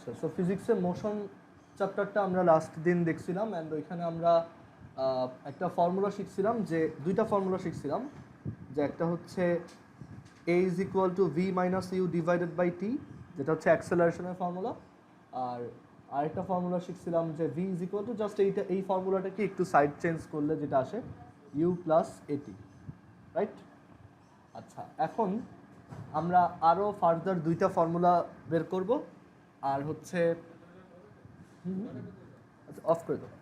আচ্ছা, সো ফিজিক্সের মোশন চ্যাপ্টারটা আমরা লাস্ট দিন দেখছিলাম অ্যান্ড ওইখানে আমরা একটা ফর্মুলা শিখছিলাম, যে দুইটা ফর্মুলা শিখছিলাম, যে একটা হচ্ছে a is equal to v minus u divided by t, যেটা হচ্ছে অ্যাক্সেলারেশনের ফর্মুলা। আর আরেকটা ফর্মুলা শিখছিলাম যে v is equal to just এই ফর্মুলাটাকে একটু সাইড চেঞ্জ করলে যেটা আসে ইউ প্লাস এটি, রাইট? আচ্ছা, এখন আমরা আরও ফার্দার দুইটা ফর্মুলা বের করব, আর হচ্ছে আচ্ছা অফ করে দাও।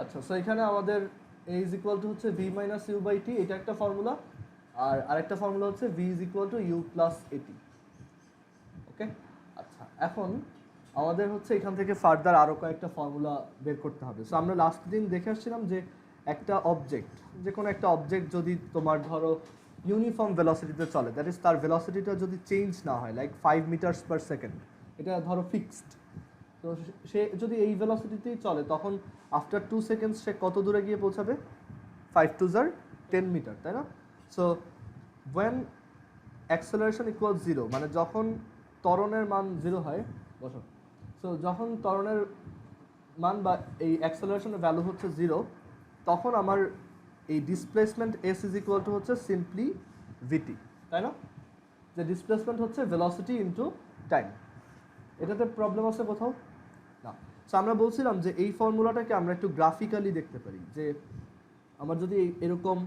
আচ্ছা, সো এখানে আমাদের a ইজ ইকুয়াল টু হচ্ছে v minus u by t, এটা একটা ফর্মুলা। আর আরেকটা ফর্মুলা হচ্ছে v is equal to u plus a t. Okay, আচ্ছা, এখন আমাদের হচ্ছে এখান থেকে ফার্দার আরও কয়েকটা ফর্মুলা বের করতে হবে। সো আমরা লাস্ট দিন দেখে আসছিলাম যে একটা অবজেক্ট, যে কোনো একটা অবজেক্ট যদি তোমার ধরো ইউনিফর্ম ভেলোসিটিতে চলে, দ্যাট ইজ তার ভেলোসিটিটা যদি চেঞ্জ না হয়, লাইক 5 মিটার্স পার সেকেন্ড, এটা ধরো ফিক্সড, তো সে যদি এই ভেলোসিটিতেই চলে তখন আফটার 2 সেকেন্ডস সে কত দূরে গিয়ে পৌঁছাবে? 5 টু জার 10 মিটার, তাই না? সো ওয়েন অ্যাক্সেলারেশন ইকুয়াল 0, মানে যখন ত্বরণের মান 0 হয়, বসো, সো যখন ত্বরণের মান বা এই অ্যাক্সেলারেশনের ভ্যালু হচ্ছে 0, তখন আমার এই displacement S is equal to হচ্ছে সিম্পলি ভিটি, তাই না? যে ডিসপ্লেসমেন্ট হচ্ছে ভেলোসিটি ইন্টু টাইম। এটাতে প্রবলেম আছে কোথাও? না। সো আমরা বলছিলাম যে এই ফর্মুলাটাকে আমরা একটু গ্রাফিক্যালি দেখতে পারি, যে আমার যদি এরকম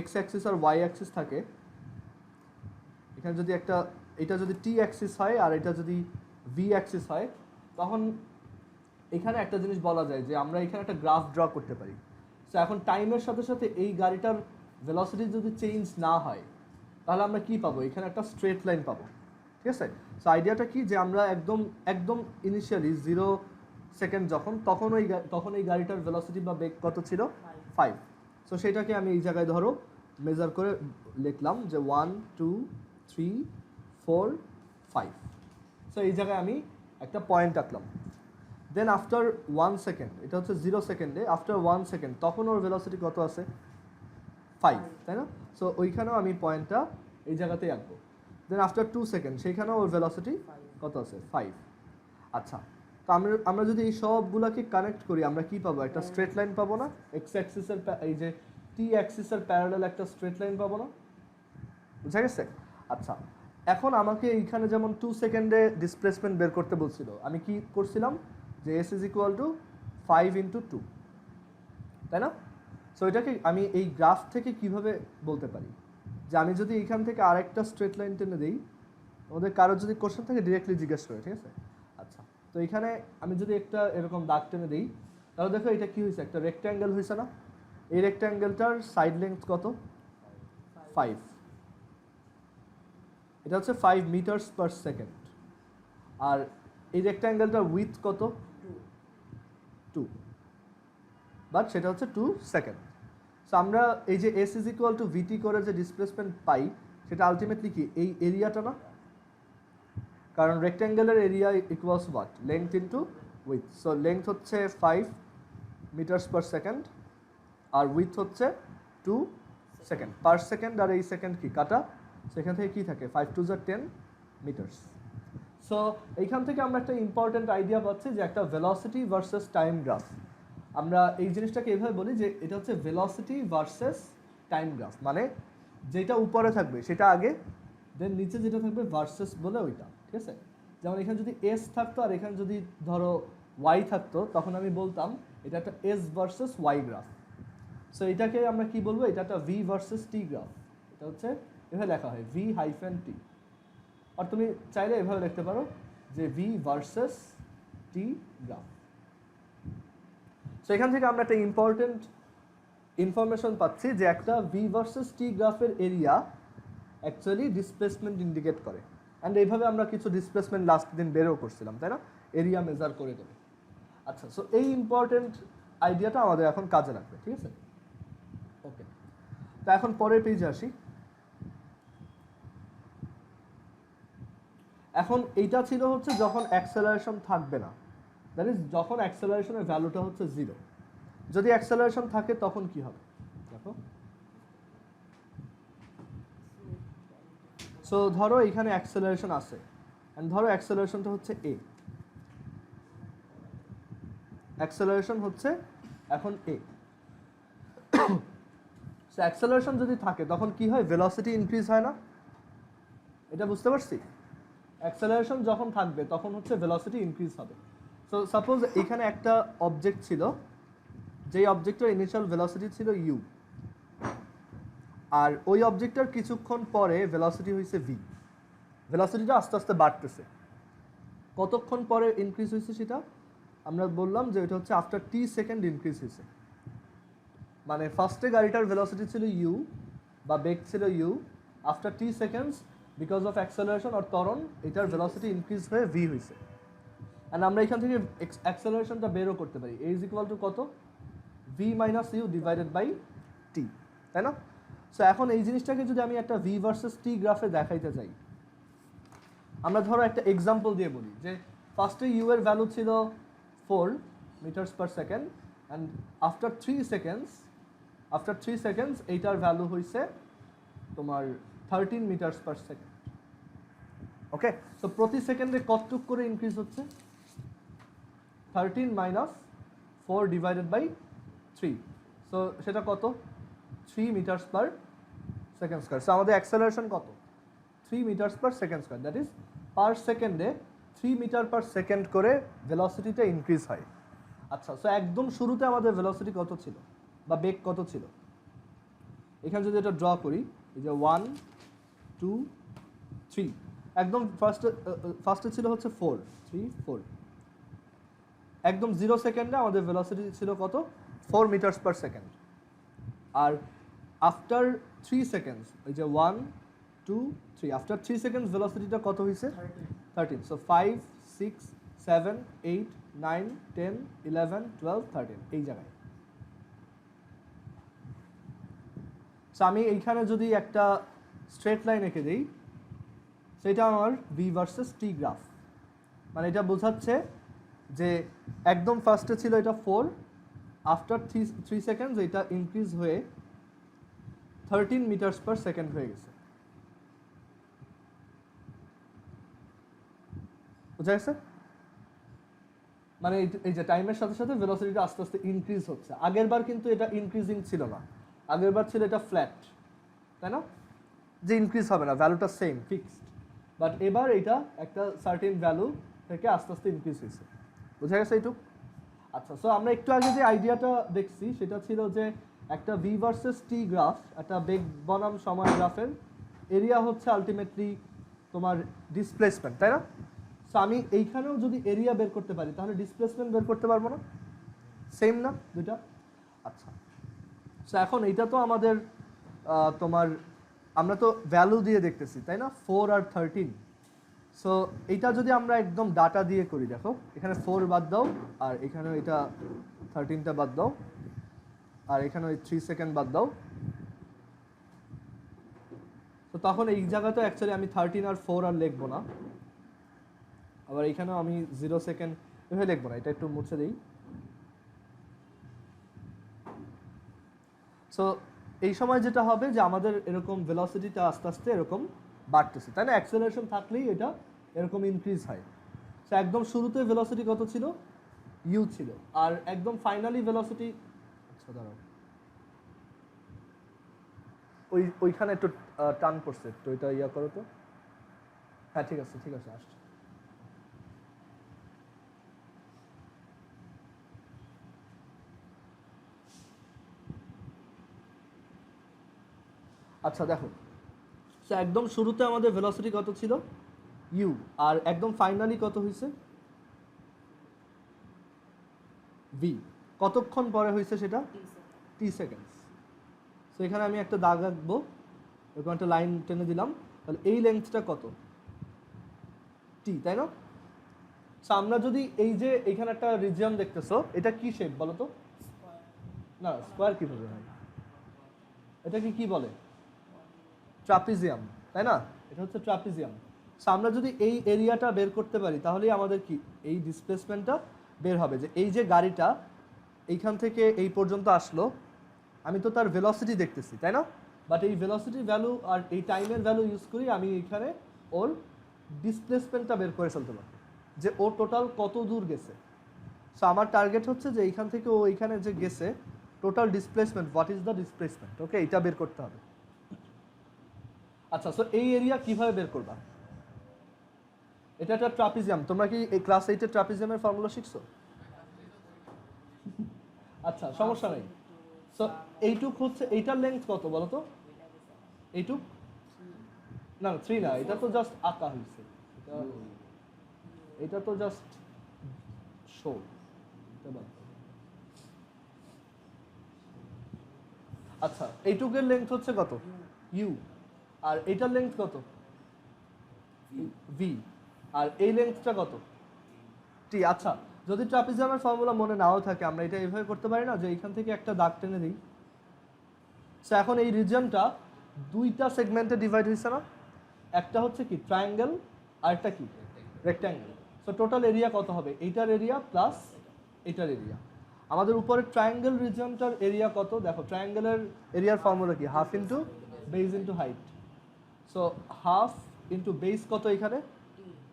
এক্স অ্যাক্সিস আর ওয়াই অ্যাক্সিস থাকে, এখানে যদি এটা যদি টি অ্যাক্সিস হয় আর এটা যদি ভি অ্যাক্সিস হয়, তখন এখানে একটা জিনিস বলা যায় যে আমরা এখানে একটা গ্রাফ ড্র করতে পারি। সো এখন টাইমের সাথে সাথে এই গাড়িটার ভেলোসিটি যদি চেঞ্জ না হয়, তাহলে আমরা কি পাবো? এখানে একটা স্ট্রেট লাইন পাবো, ঠিক আছে? সো আইডিয়াটা কি, যে আমরা একদম ইনিশিয়ালি 0 সেকেন্ড তখন এই গাড়িটার ভেলোসিটি বা বেগ কত ছিল? 5। সো সেটাকে আমি এই জায়গায় ধরো মেজার করে লিখলাম যে 1 2 3 4 5। সো এই জায়গায় আমি একটা পয়েন্ট আঁকলাম। দেন আফটার 1 সেকেন্ড, এটা হচ্ছে 0 সেকেন্ডে, আফটার 1 সেকেন্ড তখন ওর ভেলোসিটি কত আছে? 5, তাই না? সো ওইখানেও আমি পয়েন্টটা এই জায়গাতেই আঁকবো। দেন আফটার 2 সেকেন্ড সেইখানেও ওর ভেলোসিটি কত আছে? 5। আচ্ছা, তো আমরা যদি এই সবগুলোকে কানেক্ট করি, আমরা কি পাবো? একটা স্ট্রেট লাইন পাবো না? এক্স অ্যাক্সিসের এই যে টি অ্যাক্সিসের প্যারালাল একটা স্ট্রেট লাইন পাবো না? বুঝা গেছে? আচ্ছা, এখন আমাকে এইখানে যেমন 2 সেকেন্ডে ডিসপ্লেসমেন্ট বের করতে বলছিল, আমি কি করছিলাম? যে s is equal two 5 into 2, তাই না? সো এটাকে আমি এই গ্রাফ থেকে কিভাবে বলতে পারি যে আমি যদি এইখান থেকে আরেকটা স্ট্রেট লাইন টেনে দিই, আমাদের কারোর যদি কোশ্চেন থাকে ডিরেক্টলি জিজ্ঞেস করে, ঠিক আছে? আচ্ছা, তো এখানে আমি যদি একটা এরকম দাগ টেনে দিই, তাহলে দেখো এটা কি হয়েছে? একটা রেক্ট্যাঙ্গেল হয়েছে না? এই রেক্ট্যাঙ্গেলটার সাইড লেন্থ কত? 5। এটা হচ্ছে 5 মিটার্স পার সেকেন্ড। আর এই রেক্ট্যাঙ্গেলটার উইথ কত? 2, বাট সেটা হচ্ছে 2 সেকেন্ড। সো আমরা এই যে এস ইজ ইকুয়াল টু ভিটি করে যে ডিসপ্লেসমেন্ট পাই, সেটা আলটিমেটলি কি? এই এরিয়াটা না? কারণ রেক্ট্যাঙ্গেলের area equals what? Length into width. So length হচ্ছে 5 মিটার্স পার সেকেন্ড আর উইথ হচ্ছে 2 সেকেন্ড পার সেকেন্ড। আর এই সেকেন্ড কি কাটা, সেখান থেকে কি থাকে? 5 টু 10 মিটার্স। সো এইখান থেকে আমরা একটা ইম্পর্টেন্ট আইডিয়া পাচ্ছি যে একটা ভেলোসিটি ভার্সেস টাইম গ্রাফ। আমরা এই জিনিসটাকে এভাবে বলি যে এটা হচ্ছে ভেলোসিটি ভার্সেস টাইম গ্রাফ, মানে যেটা উপরে থাকবে সেটা আগে, দেন নিচে যেটা থাকবে ভার্সেস বলে ওইটা, ঠিক আছে? যেমন এখানে যদি এস থাকতো আর এখানে যদি ধরো ওয়াই থাকতো, তখন আমি বলতাম এটা একটা s versus y graph. So এটাকে আমরা কি বলবো? এটা একটা ভি ভার্সেস টি গ্রাফ। এটা হচ্ছে এভাবে লেখা হয় ভি হাইফেন টি, আর তুমি চাইলে এভাবে লিখতে পারো যে V versus t graph. So এখান থেকে আমরা একটা ইম্পর্টেন্ট ইনফরমেশন পাচ্ছি যে একটা ভি ভার্সেস টি গ্রাফের এরিয়া অ্যাকচুয়ালি ডিসপ্লেসমেন্ট ইন্ডিকেট করে। অ্যান্ড এইভাবে আমরা কিছু ডিসপ্লেসমেন্ট লাস্ট দিন বেরও করছিলাম, তাই না? এরিয়া মেজার করে দেবে। আচ্ছা, সো এই ইম্পর্টেন্ট আইডিয়াটা আমাদের এখন কাজে লাগবে, ঠিক আছে? ওকে, তো এখন পরের পেজে আসি। এখন এইটা ছিল হচ্ছে যখন অ্যাক্সেলারেশন থাকবে না, দ্যাট ইজ যখন অ্যাক্সেলারেশনের ভ্যালুটা হচ্ছে 0। যদি অ্যাক্সেলারেশন থাকে তখন কি হবে দেখো। সো ধরো এখানে অ্যাক্সেলারেশন আছে, এন্ড ধরো অ্যাক্সেলারেশনটা হচ্ছে a, অ্যাক্সেলারেশন হচ্ছে এখন a। সো অ্যাক্সেলারেশন যদি থাকে তখন কি হয়, ভেলোসিটি ইনক্রিজ হয় না? এটা বুঝতে পারছি। অ্যাক্সেলারেশন যখন থাকবে তখন হচ্ছে ভেলোসিটি ইনক্রিজ হবে। সো সাপোজ এখানে একটা অবজেক্ট ছিল, যেই অবজেক্টের ইনিশিয়াল ভেলোসিটি ছিল u, আর ওই অবজেক্টটার কিছুক্ষণ পরে ভেলোসিটি হয়েছে v। ভেলোসিটিটা আস্তে আস্তে বাড়তেছে। কতক্ষণ পরে ইনক্রিজ হয়েছে সেটা আমরা বললাম যে এটা হচ্ছে আফটার t সেকেন্ড ইনক্রিজ হয়েছে। মানে ফার্স্টে গাড়িটার ভেলোসিটি ছিল u বা বেগ ছিল u, after t seconds because of acceleration or ত্বরণ এটার ভেলোসিটি ইনক্রিজ হয়ে v হয়েছে। অ্যান্ড আমরা এখান থেকে অ্যাক্সেলারেশনটা বেরও করতে পারি, a ইজ ইকুয়াল টু কত, v minus u divided by t, তাই না? সো এখন এই জিনিসটাকে যদি আমি একটা v ভার্সেস t গ্রাফে দেখাইতে চাই, আমরা ধরো একটা এক্সাম্পল দিয়ে বলি যে ফার্স্টে u এর ভ্যালু ছিল 4 meters per second, and after 3 seconds এইটার ভ্যালু হয়েছে তোমার 13 meters per second. Okay, so প্রতি সেকেন্ডে কতটুক করে ইনক্রিজ হচ্ছে, 13 মাইনাস 4 ডিভাইডেড বাই 3, সো সেটা কত, 3 meters per second square. So আমাদের অ্যাক্সেলারেশন কত, 3 meters per second square, that is per সেকেন্ডে 3 মিটার পার সেকেন্ড করে ভেলোসিটিটা ইনক্রিজ হয়। আচ্ছা, সো একদম শুরুতে আমাদের ভেলোসিটি কত ছিল বা বেগ কত ছিল, এখানে যদি এটা ড্র করি, এই যে 1 2 3, একদম ফার্স্টে ছিল হচ্ছে 4 3 4, একদম 0 সেকেন্ডে আমাদের ভেলোসিটি ছিল কত, 4 মিটারস পার সেকেন্ড। আর আফটার 3 সেকেন্ডস, এই যে 1 2 3, আফটার 3 সেকেন্ডস ভেলোসিটিটা কত হয়েছে, 13। সো 5 6 7 8 9 10 11 12 13, এই জায়গায়। সো আমি এইখানে যদি একটা স্ট্রেট লাইন এঁকে দিই, সেটা আমার v ভার্সেস t গ্রাফ। মানে এটা বোঝাচ্ছে যে একদম ফার্স্টে ছিল এটা 4, আফটার 3 সেকেন্ডস এটা ইনক্রিজ হয়ে 13 মিটারস পার সেকেন্ড হয়ে গেছে। বুঝা গেছে? মানে এই যে টাইমের সাথে সাথে ভেলোসিটিটা আস্তে আস্তে ইনক্রিজ হচ্ছে। আগের বার কিন্তু এটা ইনক্রিজিং ছিল না, আগের বার ছিল এটা ফ্ল্যাট, তাই না, যে ইনক্রিজ হবে না, ভ্যালুটা সেম ফিক্সড। বাট এবার এটা একটা সার্টেন ভ্যালু থেকে আস্তে আস্তে ইনক্রিজ হয়েছে। বুঝা গেছে এইটুক? আচ্ছা, সো আমরা একটু আগে যে আইডিয়াটা দেখছি সেটা ছিল যে একটা ভি ভার্সেস টি গ্রাফ, একটা বেগ বনাম সময় গ্রাফের এরিয়া হচ্ছে আলটিমেটলি তোমার ডিসপ্লেসমেন্ট, তাই না? সো আমি এইখানেও যদি এরিয়া বের করতে পারি তাহলে ডিসপ্লেসমেন্ট বের করতে পারবো না? সেম না দুইটা? আচ্ছা, সো এখন এইটা তো আমাদের তোমার আমরা তো ভ্যালু দিয়ে দেখতেছি, তাই না, 4 আর 13। সো এইটা যদি আমরা একদম ডাটা দিয়ে করি, দেখো এখানে 4 বাদ দাও, আর এখানে এটা 13টা বাদ দাও, আর এখানে ওই 3 সেকেন্ড বাদ দাও। তো তখন এই জায়গাতে অ্যাকচুয়ালি আমি 13 আর 4 আর লিখবো না, আবার এইখানেও আমি 0 সেকেন্ড এভাবে লিখবো না, এটা একটু মুছে দিই। সো এই সময় যেটা হবে যে আমাদের এরকম ভেলোসিটিটা আস্তে আস্তে এরকম বাড়তেছে, তাই না? অ্যাক্সেলারেশন থাকলেই এটা এরকম ইনক্রিজ হয়। সো একদম শুরুতে ভেলোসিটি কত ছিল, ইউ ছিল, আর একদম ফাইনালি ভেলোসিটি, আচ্ছা দাঁড়াও, ওইখানে একটু টান পড়ছে, তো এটা ইয়া করো তো। হ্যাঁ ঠিক আছে আসছে। আচ্ছা দেখো, সো একদম শুরুতে আমাদের ভেলোসিটি কত ছিল, ইউ, আর একদম ফাইনালি কত হয়েছে, ভি। কতক্ষণ পরে হয়েছে সেটা, টি সেকেন্ডস। সো এখানে আমি একটা দাগ আঁকবো, এরকম একটা লাইন টেনে দিলাম, তাহলে এই লেন্থটা কত, টি, তাই না? সো আমরা যদি এই যে এখানে একটা রিজিয়ন দেখতেছো, এটা কি শেপ বলো তো? না, স্কোয়ার কিভাবে হয়, এটাকে কি বলে, ট্রাপিজিয়াম, তাই না? এটা হচ্ছে ট্রাপিজিয়াম। সো আমরা যদি এই এরিয়াটা বের করতে পারি তাহলেই আমাদের কি এই ডিসপ্লেসমেন্টটা বের হবে যে এই যে গাড়িটা এইখান থেকে এই পর্যন্ত আসলো, আমি তো তার ভেলোসিটি দেখতেছি, তাই না? বাট এই ভেলোসিটি ভ্যালু আর এই টাইমের ভ্যালু ইউজ করি আমি এখানে ওর ডিসপ্লেসমেন্টটা বের করে ফেলতে পারি, যে ও টোটাল কত দূর গেছে। সো আমার টার্গেট হচ্ছে যে এইখান থেকে ও এইখানে যে গেছে total displacement, what is the displacement, okay, এটা বের করতে হবে। আচ্ছা, সো এই এরিয়া কিভাবে বের করবা? এটা একটা ট্রাপিজিয়াম। তোমরা কি এই ক্লাস 8 এর ট্রাপিজিয়ামের ফর্মুলা শিখছো? আচ্ছা, সমস্যা নেই। সো এইটুক হচ্ছে, এইটার লেন্থ কত বলো তো? এইটুক না, 3 না, এটা তো জাস্ট আঁকা হয়েছে, এটা তো জাস্ট শো। আচ্ছা, এইটুকের লেন্থ হচ্ছে কত? ইউ। আর এইটার লেন্থ কত? ভি। আর এই লেন্থটা কত? টি। আচ্ছা, যদি ট্রাপিজিয়ামের ফর্মুলা মনে নাও থাকে, আমরা এটা এইভাবে করতে পারি না যে এইখান থেকে একটা দাগ টেনে দিই। সো এখন এই রিজিয়নটা দুইটা সেগমেন্টে ডিভাইড হয়েছে না? একটা হচ্ছে কি ট্রায়াঙ্গেল, আর একটা কি রেক্ট্যাঙ্গেল। সো টোটাল এরিয়া কত হবে? এইটার এরিয়া প্লাস এইটার এরিয়া। আমাদের উপরে ট্রায়াঙ্গেল রিজিয়নটার এরিয়া কত? দেখো, ট্রায়াঙ্গেলের এরিয়ার ফর্মুলা কি? Half into base into height. So half into base কত এখানে?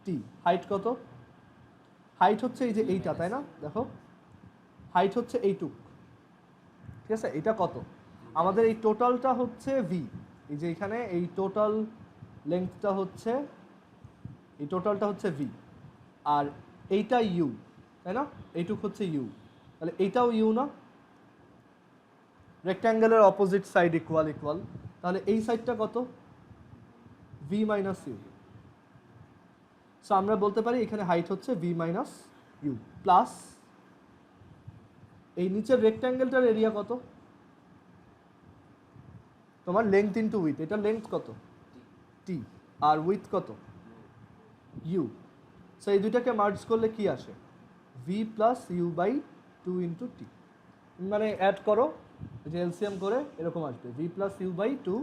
টি। হাইট কত? হাইট হচ্ছে এই যে এইটা, তাই না? দেখো, হাইট হচ্ছে এইটুক, ঠিক আছে? এটা কত? আমাদের এই টোটালটা হচ্ছে ভি। এই যে এখানে এই টোটাল লেন্থটা হচ্ছে, এই টোটালটা হচ্ছে ভি, আর এইটা ইউ, তাই না? এইটুক হচ্ছে ইউ, তাহলে এইটাও ইউ না? রেক্ট্যাঙ্গেলের অপোজিট সাইড ইকুয়াল ইকুয়াল, তাহলে এই সাইডটা কত? V minus you. সো আমরা বলতে পারি এখানে হাইট হচ্ছে ভি মাইনাস ইউ প্লাস এই নিচের রেক্ট্যাঙ্গেলটার এরিয়া কত? তোমার লেন্থ ইন্টু উইথ। এটা লেন্থ কত? টি। আর উইথ কত? ইউ। সো এই দুইটাকে মার্জ করলে কি আসে? V plus u by 2 into t. মানে অ্যাড করো, যে এলসিএম করে এরকম আসবে v plus u by 2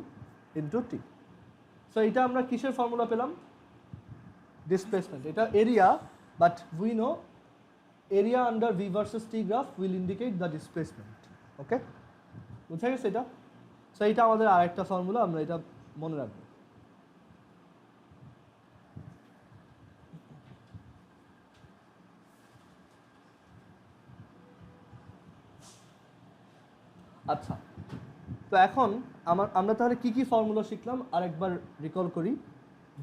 into t. So এটা আমরা কিসের ফর্মুলা পেলাম? ডিসপ্লেসমেন্ট। এটা area, but we know area under v versus t graph will indicate the displacement. Okay, বুঝা গেছে এটা? সো এটা আমাদের আরেকটা ফর্মুলা, আমরা এটা মনে রাখবো। আচ্ছা, তো এখন আমরা তাহলে কি কি ফর্মুলা শিখলাম আরেকবার রিকল করি।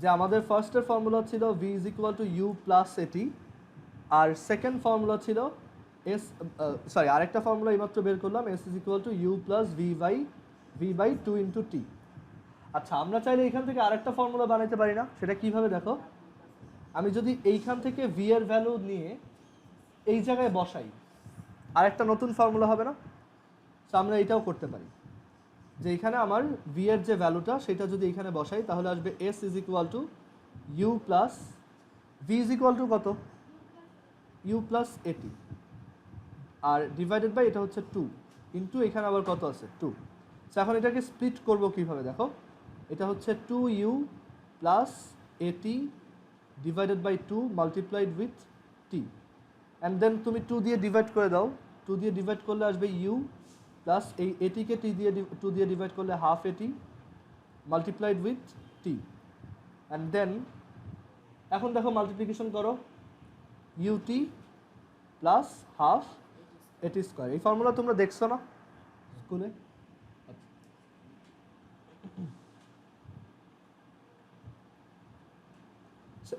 যে আমাদের ফার্স্টের ফর্মুলা ছিল v is equal to u plus এটি, আর সেকেন্ড ফর্মুলা ছিল আরেকটা ফর্মুলা এইমাত্র বের করলাম, s is equal to u plus v by 2 into t. আচ্ছা, আমরা চাইলে এইখান থেকে আরেকটা ফর্মুলা বানাইতে পারি না? সেটা কিভাবে দেখো, আমি যদি এইখান থেকে ভি এর ভ্যালু নিয়ে এই জায়গায় বসাই, আরেকটা নতুন ফর্মুলা হবে না? সো আমরা এটাও করতে পারি যে এখানে আমার ভি এর যে ভ্যালুটা সেটা যদি এখানে বসাই, তাহলে আসবে s is equal to u plus v is equal to কত? ইউ প্লাস এটি, আর ডিভাইডেড বাই এটা হচ্ছে 2 ইন্টু এখানে আবার কত আছে? 2। সো এখন এটাকে স্প্লিট করবো কিভাবে দেখো, এটা হচ্ছে 2u plus a t divided by 2 multiplied with t, and then তুমি 2 দিয়ে ডিভাইড করে দাও। 2 দিয়ে ডিভাইড করলে আসবে ইউ প্লাস এই এটিকে টি দিয়ে 2 দিয়ে ডিভাইড করলে half a t multiplied with t, and then এখন দেখো মাল্টিপ্লিকেশন করো, ইউটি প্লাস হাফ এটি স্কোয়ার। এই ফর্মুলা তোমরা দেখছো না স্কুলে?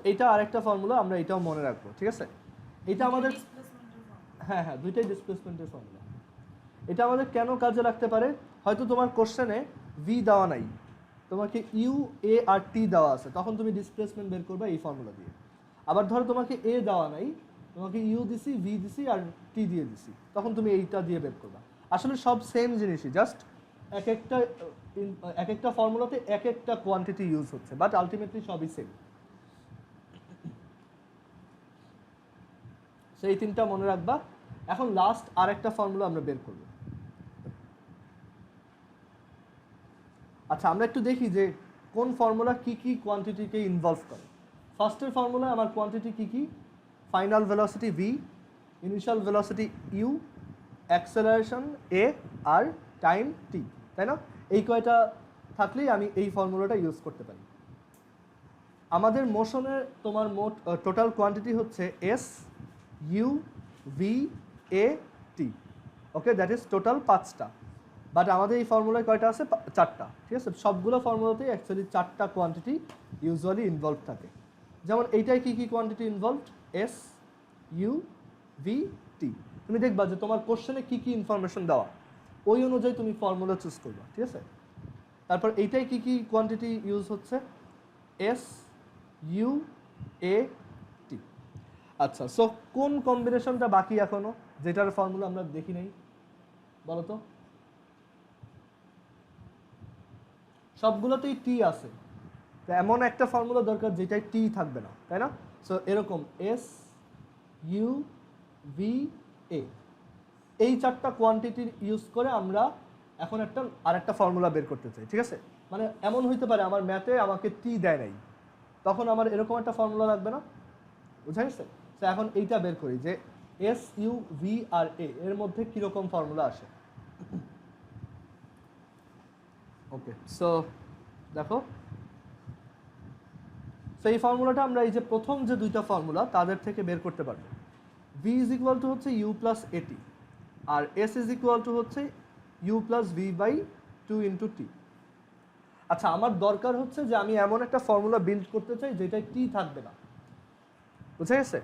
এইটা আরেকটা ফর্মুলা, আমরা এটাও মনে রাখবো, ঠিক আছে? এটা আমাদের, হ্যাঁ হ্যাঁ, দুইটাই ডিসপ্লেসমেন্টের ফর্মুলা। এটা আমাদের কেন কাজে লাগতে পারে? হয়তো তোমার কোশ্চেনে ভি দেওয়া নাই, তোমাকে ইউ এ আর টি দেওয়া আছে, তখন তুমি ডিসপ্লেসমেন্ট বের করবে এই ফর্মুলা দিয়ে। আবার ধরো তোমাকে এ দেওয়া নাই, তোমাকে ইউ দিছি, ভি দিছি আর টি দিয়ে দিছি, তখন তুমি এইটা দিয়ে বের করবা। আসলে সব সেম জিনিসই, জাস্ট এক একটা ফর্মুলাতে এক একটা কোয়ান্টিটি ইউজ হচ্ছে, বাট আলটিমেটলি সবই সেম। সেই তিনটা মনে রাখবা। এখন লাস্ট আরেকটা ফর্মুলা আমরা বের করব। আচ্ছা, আমরা একটু দেখি যে কোন ফর্মুলা কি কি কোয়ান্টিটিকে ইনভলভ করে। ফার্স্টের ফর্মুলায় আমার কোয়ান্টিটি কি কি? Final velocity v, initial velocity u, acceleration a, আর টাইম টি, তাই না? এই কয়টা থাকলেই আমি এই ফর্মুলাটা ইউজ করতে পারি। আমাদের মোশনের তোমার মোট টোটাল কোয়ান্টিটি হচ্ছে s u v a t, okay, that is total 5টা। বাট আমাদের এই ফর্মুলায় কয়টা আছে? 4টা, ঠিক আছে? সবগুলো ফর্মুলাতেই অ্যাকচুয়ালি 4টা কোয়ান্টিটি ইউজুয়ালি ইনভলভ থাকে। যেমন এইটাই কী কী quantity involved? S u v t. তুমি দেখবা যে তোমার কোশ্চেনে কী কী ইনফরমেশন দেওয়া, ওই অনুযায়ী তুমি ফর্মুলা চুজ করবা, ঠিক আছে? তারপর এইটাই কী কী কোয়ান্টিটি ইউজ হচ্ছে? এস ইউ এ টি। আচ্ছা, সো কোন কম্বিনেশনটা বাকি এখনো যেটার ফর্মুলা আমরা দেখি নাই বলো তো? সবগুলোতেই টি আছে, এমন একটা ফর্মুলা দরকার যেটাই টি থাকবে না, তাই না? সো এরকম এস ইউ ভি এ, এই 4টা কোয়ান্টিটি ইউজ করে আমরা এখন আরেকটা ফর্মুলা বের করতে চাই, ঠিক আছে? মানে এমন হইতে পারে আমার ম্যাথে আমাকে টি দেয় নাই, তখন আমার এরকম একটা ফর্মুলা লাগবে না, বুঝা গেছে? তো এখন এইটা বের করি যে এস ইউ ভি আর এ এর মধ্যে কীরকম ফর্মুলা আসে। ওকে, সো দেখো, তো এই ফর্মুলাটা আমরা এই যে প্রথম যে দুইটা ফর্মুলা তাদের থেকে বের করতে পারবো। ভি ইজ ইকুয়াল টু হচ্ছে ইউ প্লাস এটি, আর এস ইজ ইকুয়াল টু হচ্ছে u plus v by 2 into t. আচ্ছা, আমার দরকার হচ্ছে যে আমি এমন একটা ফর্মুলা বিল্ড করতে চাই যেটাই টি থাকবে না, বুঝে গেছে?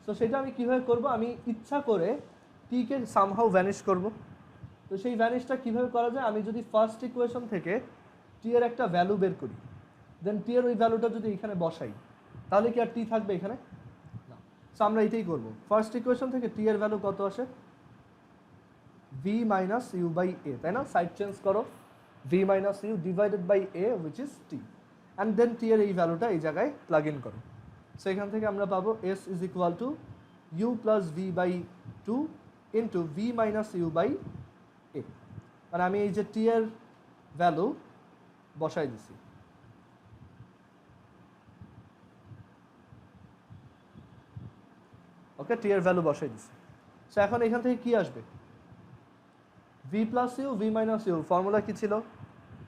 তো সেটা আমি কীভাবে করব? আমি ইচ্ছা করে টিকে সামহাউ ভ্যানিশ করব। তো সেই ভ্যানিশটা কীভাবে করা যায়? আমি যদি ফার্স্ট ইকুয়েশন থেকে টি এর একটা ভ্যালু বের করি, দেন টি এর ওই ভ্যালুটা যদি এখানে বসাই, তাহলে কি আর টি থাকবে এখানে? না। সো আমরা এটাই করব। ফার্স্ট ইকুয়েশন থেকে টি এর ভ্যালু কত আসে? V minus u by a, তাই না? সাইড চেঞ্জ করো, v minus u divided by a which is t, and then t এর এই ভ্যালুটা এই জায়গায় প্লাগ ইন করো। সো এখান থেকে আমরা পাবো s is equal to u plus v by 2 into v minus u by a. মানে আমি এই যে টি এর ভ্যালু বসাই দিছি, ওকে, টি এর ভ্যালু বসাই দিছি। সো এখন এখান থেকে কি আসবে? V plus u v minus u, formula কি ছিল?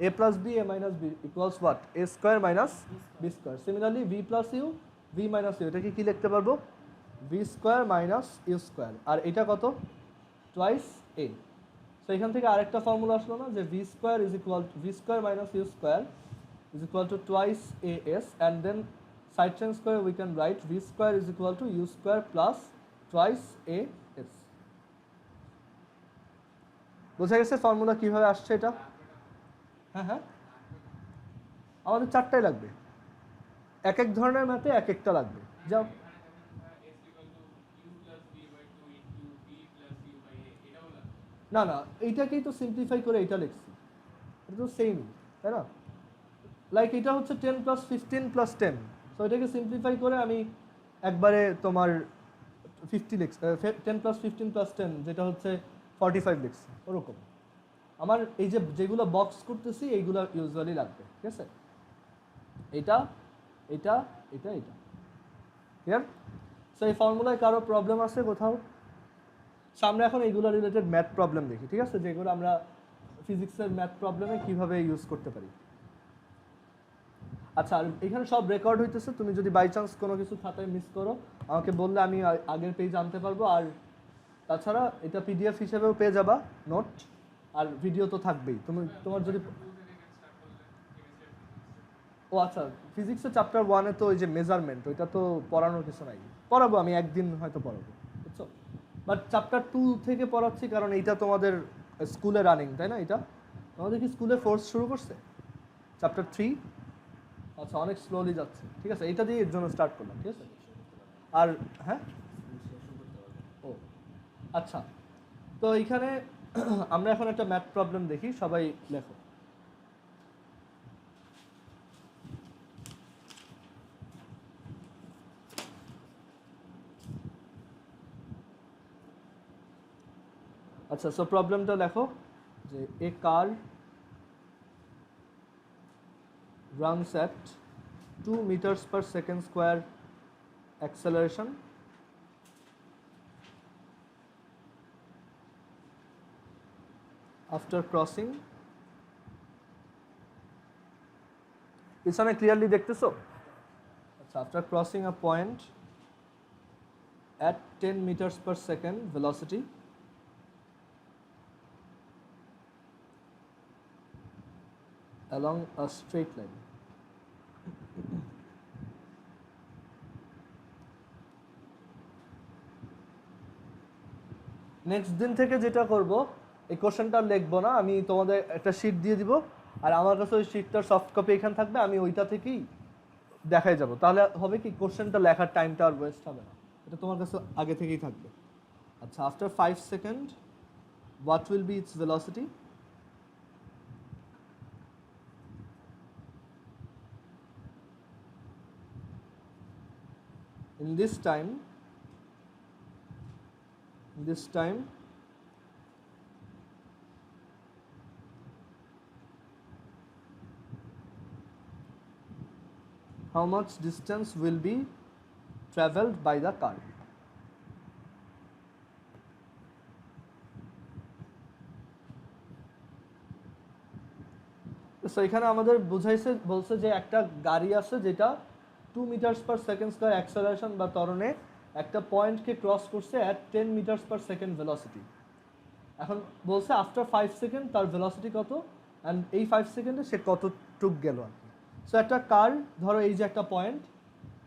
A plus b a minus b equals what? A square minus b square. Similarly v plus u v minus u, এটাকে কি লিখতে পারবো? V square minus u square, আর এটা কত? Twice এ। So এখান থেকে আরেকটা ফর্মুলা আসলো না, যে v square is equal to v square minus u square is equal to twice a s, and then side change করে we can write v square is equal to u square plus twice a s. বোঝা গেছে formula কীভাবে আসছে এটা? হ্যাঁ হ্যাঁ, আমাদের 4টাই লাগবে, এক এক ধরনের ম্যাথে এক একটা লাগবে। যাও, না না, এইটাকেই তো সিম্পলিফাই করে এটা লিখছি, এটা তো সেম, তাই না? লাইক এটা হচ্ছে 10 প্লাস 15 প্লাস 10, সো এটাকে সিম্পলিফাই করে আমি একবারে তোমার 50 লিখছি, 10 প্লাস 15 প্লাস 10 যেটা হচ্ছে 45 লিখছি, ওরকম। আমার এই যে যেগুলো বক্স করতেছি এইগুলো ইউজুয়ালি লাগবে, ঠিক আছে? এটা এটা এটা এটা, ক্লিয়ার? সো এই ফর্মুলায় কারো প্রবলেম আছে কোথাও? সামনে এখন এইগুলো রিলেটেড ম্যাথ প্রবলেম দেখি, ঠিক আছে? যেগুলো আমরা ফিজিক্সের ম্যাথ প্রবলেমে কিভাবে ইউজ করতে পারি। আচ্ছা, আর এখানে সব রেকর্ড হইতেছে, তুমি যদি বাই চান্স কোনো কিছু খাতায় মিস করো আমাকে বললে আমি আগের পেজ আনতে পারবো। আর তাছাড়া এটা পিডিএফ হিসেবেও পেয়ে যাবা নোট, আর ভিডিও তো থাকবেই। তোমার যদি ও আচ্ছা, ফিজিক্সের চ্যাপ্টার 1-এ তো ওই যে মেজারমেন্ট, ওইটা তো পড়ানোর কিছু নাই, পড়াবো আমি একদিন হয়তো পড়াবো, বুঝছো? বাট চ্যাপ্টার 2 থেকে পড়াচ্ছি কারণ এইটা তোমাদের স্কুলে রানিং, তাই না? এটা তোমাদের কি স্কুলে ফোর্স শুরু করছে চ্যাপ্টার 3? আচ্ছা, অনেক স্লোলি যাচ্ছে, ঠিক আছে, এইটা দিয়ে এর জন্য স্টার্ট করলাম, ঠিক আছে? আর হ্যাঁ, ও আচ্ছা, তো এইখানে আমরা এখন একটা ম্যাথ প্রবলেম দেখি, সবাই লেখো। আচ্ছা, সো প্রবলেমটা লেখো যে এ কার runs at 2 meters per second square acceleration after crossing, পিছনে ক্লিয়ারলি দেখতেছো? আচ্ছা, after crossing a point at 10 meters per second velocity along a straight line. Next দিন থেকে যেটা করব, এই কোশ্চেনটা লিখবো না, আমি তোমাদের একটা শিট দিয়ে দিব, আর আমার কাছে ওই শিটটার সফট কপি এখানে থাকবে, আমি ওইটা থেকেই দেখাই যাব। তাহলে হবে কি, কোশ্চেনটা লেখার টাইমটা আর ওয়েস্ট হবে না, এটা তোমার কাছে আগে থেকেই থাকবে। আচ্ছা, after 5 second what will be its velocity? In this time how much distance will be traveled by the car? So এখানে আমাদের বুঝাইছে, বলছে যে একটা গাড়ি আছে যেটা 2 metres per second square acceleration বা ত্বরণে একটা পয়েন্টকে ক্রস করছে at 10 metres per second velocity. এখন বলছে আফটার 5 সেকেন্ড তার ভেলোসিটি কত, অ্যান্ড এই 5 সেকেন্ডে সে কতটুক গেল আর কি। সো একটা কার, ধরো এই যে একটা পয়েন্ট,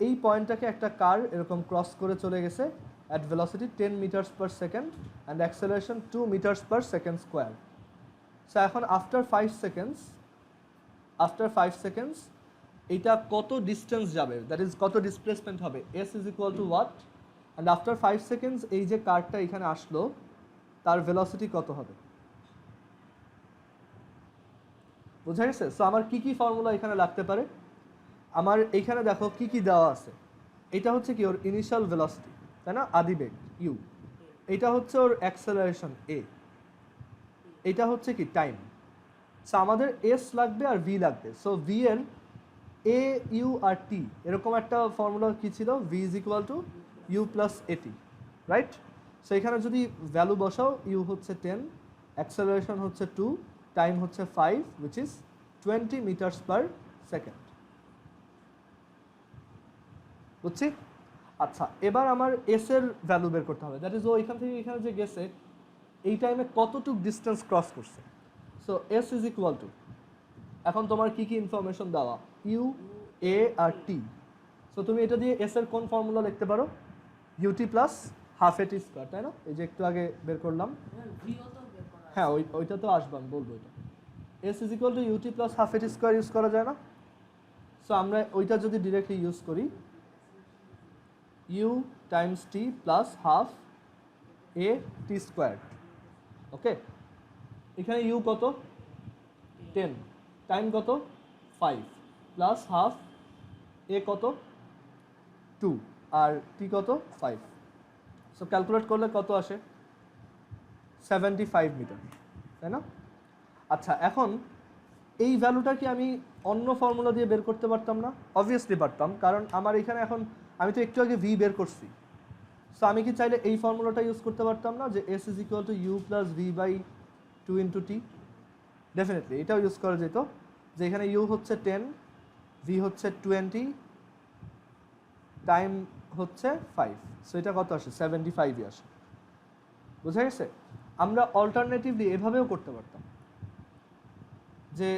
এই পয়েন্টটাকে একটা কার এরকম ক্রস করে চলে গেছে at velocity 10 metres per second and acceleration 2 metres per second square. So এখন আফটার 5 সেকেন্ডস এটা কত ডিস্টেন্স যাবে, দ্যাট ইজ কত ডিসপ্লেসমেন্ট হবে, s is equal to what, and after 5 seconds এই যে কারটা এখানে আসলো তার ভেলোসিটি কত হবে, বুঝা গেছে? সো আমার কি কি ফর্মুলা এখানে লাগতে পারে, আমার এইখানে দেখো কি কি দেওয়া আছে। এটা হচ্ছে কি ওর ইনিশিয়াল ভেলোসিটি, তাই না, আদিবেগ ইউ, এটা হচ্ছে ওর অ্যাক্সেলারেশন এ, এটা হচ্ছে কি টাইম। সো আমাদের এস লাগবে আর ভি লাগবে। সো ভি এর এ ইউ আর টি এরকম একটা ফর্মুলা কি ছিল, v is equal to u plus a t, right? So এখানে যদি ভ্যালু বসাও, ইউ হচ্ছে 10, অ্যাক্সেলারেশন হচ্ছে 2, টাইম হচ্ছে 5, which is 20 metres per second. বুঝছি? আচ্ছা, এবার আমার এস এর ভ্যালু বের করতে হবে, দ্যাট ইজ ও এখান থেকে এখানে যে গেছে এই টাইমে কতটুক ডিস্টেন্স ক্রস করছে। So s is equal two, এখন তোমার কি কি ইনফরমেশন দেওয়া, you, A R T. So তুমি এটা দিয়ে এস এর কোন ফর্মুলা লিখতে পারো, ইউটি প্লাস হাফ এটি স্কোয়ার, তাই না? এই যে একটু আগে বের করলাম, হ্যাঁ ওইটা তো আসবে, আমি বলবো এটা। S is equal to u t plus half এটি স্কোয়ার ইউজ করা যায় না? সো আমরা ওইটা যদি ডিরেক্টলি ইউজ করি, u times t plus half a t square, okay. এখানে ইউ কত, 10, টাইম কত 5, প্লাস হাফ এ কত 2 আর টি কত 5। সো ক্যালকুলেট করলে কত আসে, 75 মিটার, তাই না? আচ্ছা, এখন এই ভ্যালুটা কি আমি অন্য ফর্মুলা দিয়ে বের করতে পারতাম না? অবভিয়াসলি পারতাম, কারণ আমার এখানে এখন আমি তো একটু আগে ভি বের করছি। সো আমি কি চাইলে এই ফর্মুলাটা ইউজ করতে পারতাম না, যে s is equal to u plus v by 2 into t? Definitely এটাও ইউজ করা যেত, যে এখানে ইউ হচ্ছে 10, ভি হচ্ছে 20, টাইম হচ্ছে 5, সো এটা কত আসে, 75ই আসে। বুঝা গেছে? আমরা অল্টারনেটিভলি এভাবেও করতে পারতাম, যে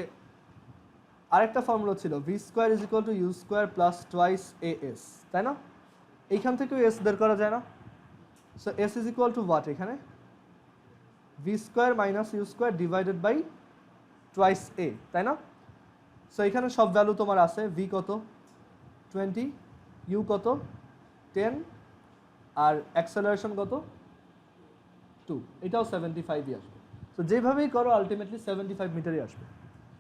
আরেকটা ফর্মুলা ছিল v square is equal to u square plus twice a s, তাই না? এইখান থেকেও এস বের করা যায় না? So s is equal to what, এখানে v square minus u square divided by twice a, তাই না? সো এখানে সব ভ্যালু তোমার আছে, ভি কত 20, ইউ কত 10, আর অ্যাক্সেলারেশন কত 2, এটাও 75ই আসবে। সো যেভাবেই করো আলটিমেটলি 75 মিটারই আসবে।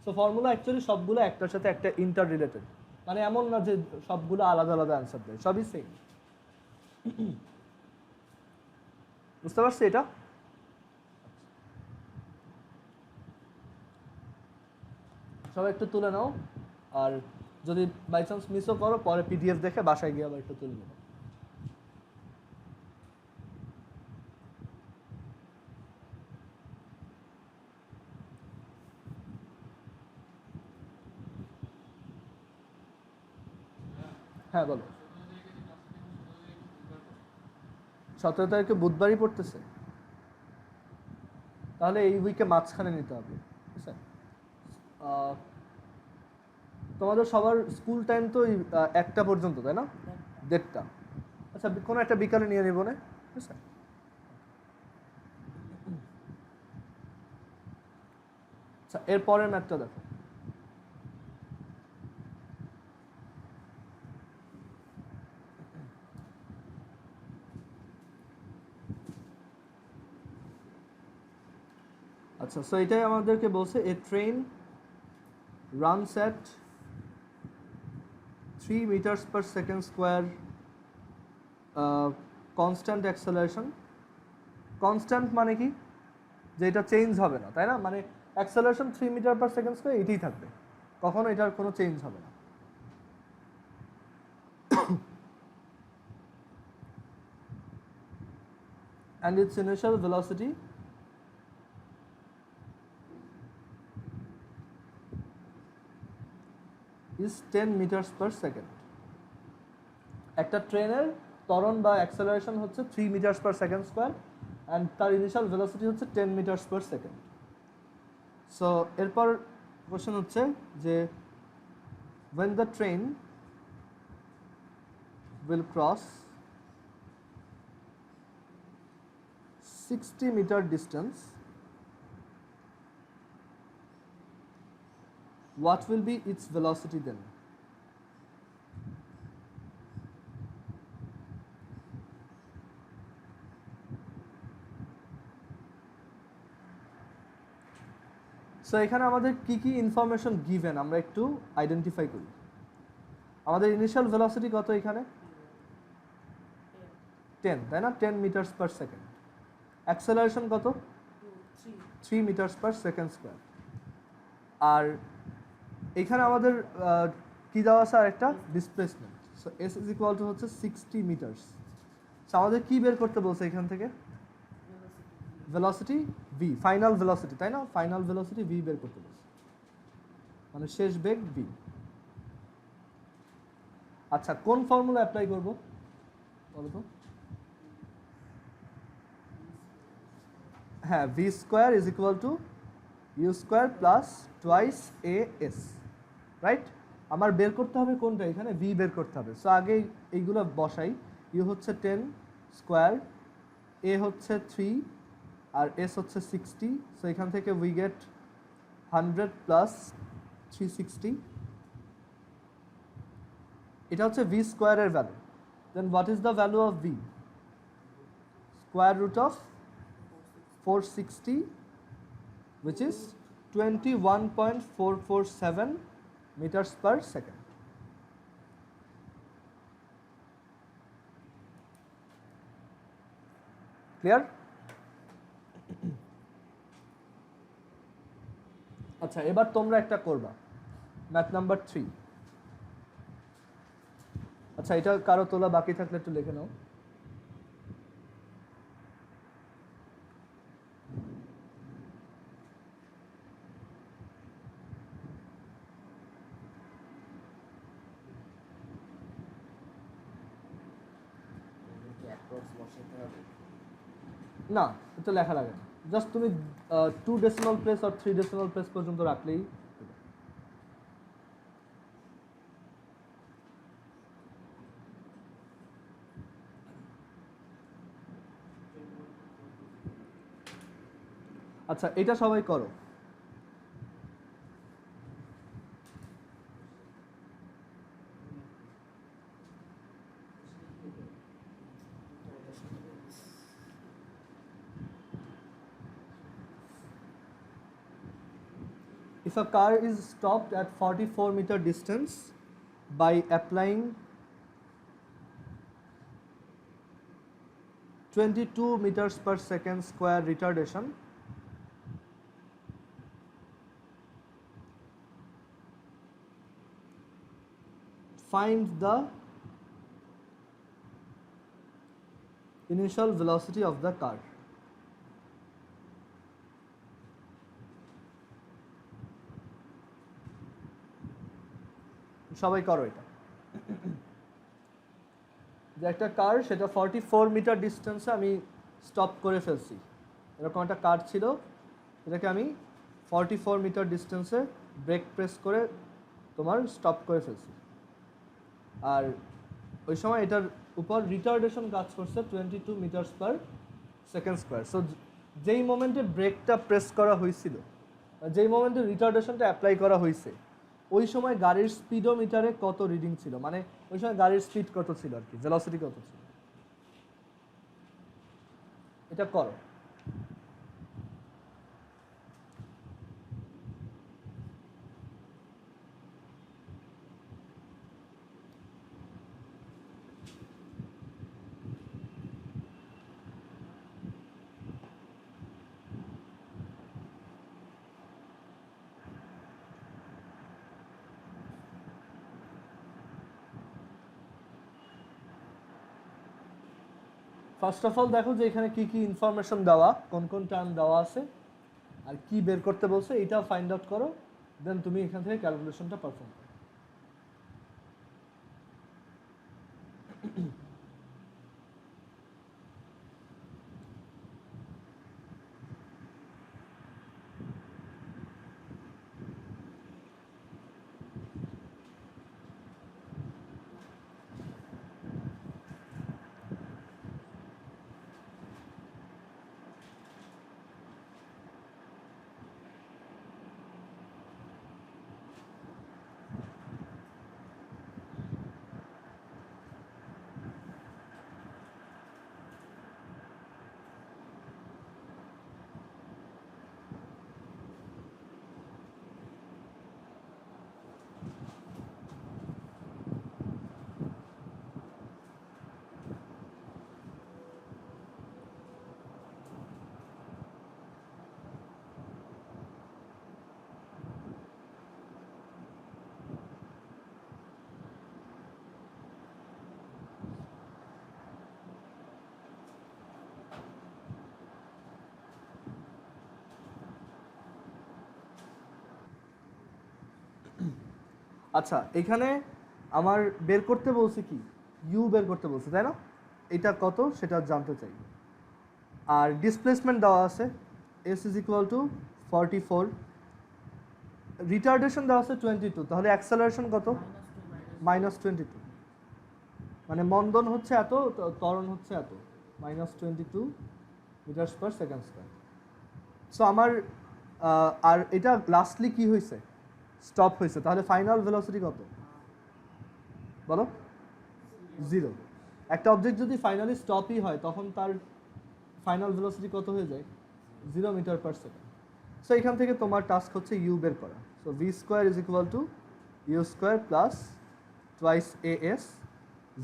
সো ফর্মুলা অ্যাকচুয়ালি সবগুলো একটার সাথে একটা ইন্টার রিলেটেড, মানে এমন না যে সবগুলো আলাদা আলাদা অ্যান্সার দেয়, সবই সেম। বুঝতে পারছি এটা? সবাই একটু তুলে নাও, আর যদি বাই চান্স মিসও করো পরে পিডিএফ দেখে বাসায় গিয়ে আবার একটু তুলে নেবো। হ্যাঁ বলো। 17 তারিখে বুধবারই পড়তেছে, তাহলে এই উইকে মাঝখানে নিতে হবে, ঠিক আছে। তোমাদের সবার স্কুল টাইম তো 1টা পর্যন্ত, তাই না? 1:30। আচ্ছা, কোনো একটা বিকালে নিয়ে নেবো না, ঠিক আছে। আচ্ছা, এর পরের ম্যাথটা দেখো। আচ্ছা, সো এটাই আমাদেরকে বলছে a train runs at 3 meters per second square constant acceleration. Constant মানে কি? যে এটা চেঞ্জ হবে না, তাই না? মানে acceleration 3 metre per second square এটাই থাকবে, কখনো এটার কোনো চেঞ্জ হবে না। and its initial velocity is 10 meters per second. একটা ট্রেনের ত্বরণ বা অ্যাক্সেলারেশন হচ্ছে 3 metres per second square and তার ইনিশিয়াল ভেলোসিটি হচ্ছে 10 মিটার্স পার সেকেন্ড। সো এরপর কোশ্চেন হচ্ছে যে when the train will cross 60 meter distance, what will be its velocity then? So এখানে আমাদের কি কি ইনফরমেশন গিভেন আমরা একটু আইডেন্টিফাই করি। আমাদের ইনিশিয়াল ভেলোসিটি কত এখানে? 10, তাই না? 10 মিটার্স পার সেকেন্ড। অ্যাক্সেলারেশন কত? 3 মিটার্স পার সেকেন্ড স্কোয়ার। আর এখানে আমাদের কি দেওয়া আছে? আর একটা displacement. So s is equal to হচ্ছে 60 মিটার্স। সো আমাদের কি বের করতে বলছে এখান থেকে? ভেলোসিটি ভি, ফাইনাল ভেলোসিটি, তাই না? ফাইনাল ভেলোসিটি ভি বের করতে বলছে, মানে শেষ বেগ ভি। আচ্ছা, কোন ফর্মুলা অ্যাপ্লাই করব বলো তো? হ্যাঁ, v square is equal to u square plus twice a s, right? আমার বের করতে হবে কোনটা? এখানে ভি বের করতে হবে। সো আগে এইগুলো বসাই। ইউ হচ্ছে 10 স্কোয়ার, এ হচ্ছে 3 আর এস হচ্ছে 60। সো এখান থেকে উই গেট 100 প্লাস 360। এটা হচ্ছে ভি স্কোয়ারের value. Then what is the value of v? Square root of 460, which is 21.447 meters per second. Clear? আচ্ছা, এবার তোমরা একটা করবা, ম্যাথ নাম্বার 3। আচ্ছা, এটা কারো তোলা বাকি থাকলে একটু লিখে নাও। না, এটা লেখা লাগে না, জাস্ট তুমি 2 ডেসিমাল প্লেস আর 3 ডেসিমাল প্লেস পর্যন্ত রাখলেই। আচ্ছা, এটা সবাই করো। If a car is stopped at 44 meter distance by applying 22 meters per second square retardation, find the initial velocity of the car. সবাই করো এটা। যে একটা কার সেটা 44 মিটার ডিস্টেন্সে আমি স্টপ করে ফেলছি, এরকম একটা কার ছিল, এটাকে আমি 44 মিটার ডিস্টেন্সে ব্রেক প্রেস করে তোমার স্টপ করে ফেলছি। আর ওই সময় এটার উপর রিটার্ডেশন কাজ করছে 22 metre per second square. So যেই মোমেন্টে ব্রেকটা প্রেস করা হয়েছিল, যেই মোমেন্টে রিটার্ডেশনটা অ্যাপ্লাই করা হয়েছে, ওই সময় গাড়ির স্পিডোমিটারে কত রিডিং ছিল, মানে ওই সময় গাড়ির স্পিড কত ছিল আর কি, ভেলোসিটি কত ছিল, এটা করো। ফার্স্ট অফ অল দেখো যে এখানে কি কি ইনফরমেশন দেওয়া, কোন কোন টার্ম দেওয়া আছে আর কি বের করতে বলছে, এইটা ফাইন্ড আউট করো, দেন তুমি এখান থেকে ক্যালকুলেশনটা পারফর্ম করো। আচ্ছা, এখানে আমার বের করতে বলছে কি, ইউ বের করতে বলছে, তাই না? এটা কত সেটা জানতে চাই। আর ডিসপ্লেসমেন্ট দেওয়া আছে S is equal two 44, retardation দেওয়া আছে 22, তাহলে অ্যাক্সেলারেশন কত? -22, মানে মন্দন হচ্ছে এত, ত্বরণ হচ্ছে এত, -22 metre per second square. So আমার আর এটা লাস্টলি কি হয়েছে, স্টপ হয়েছে, তাহলে ফাইনাল ভেলোসিটি কত বলো? 0। একটা অবজেক্ট যদি ফাইনালি স্টপই হয় তখন তার ফাইনাল ভেলোসিটি কত হয়ে যায়? 0 মিটার পার সেকেন্ড। সো এখান থেকে তোমার টাস্ক হচ্ছে ইউ বের করা। So v square is equal to u square plus twice a s,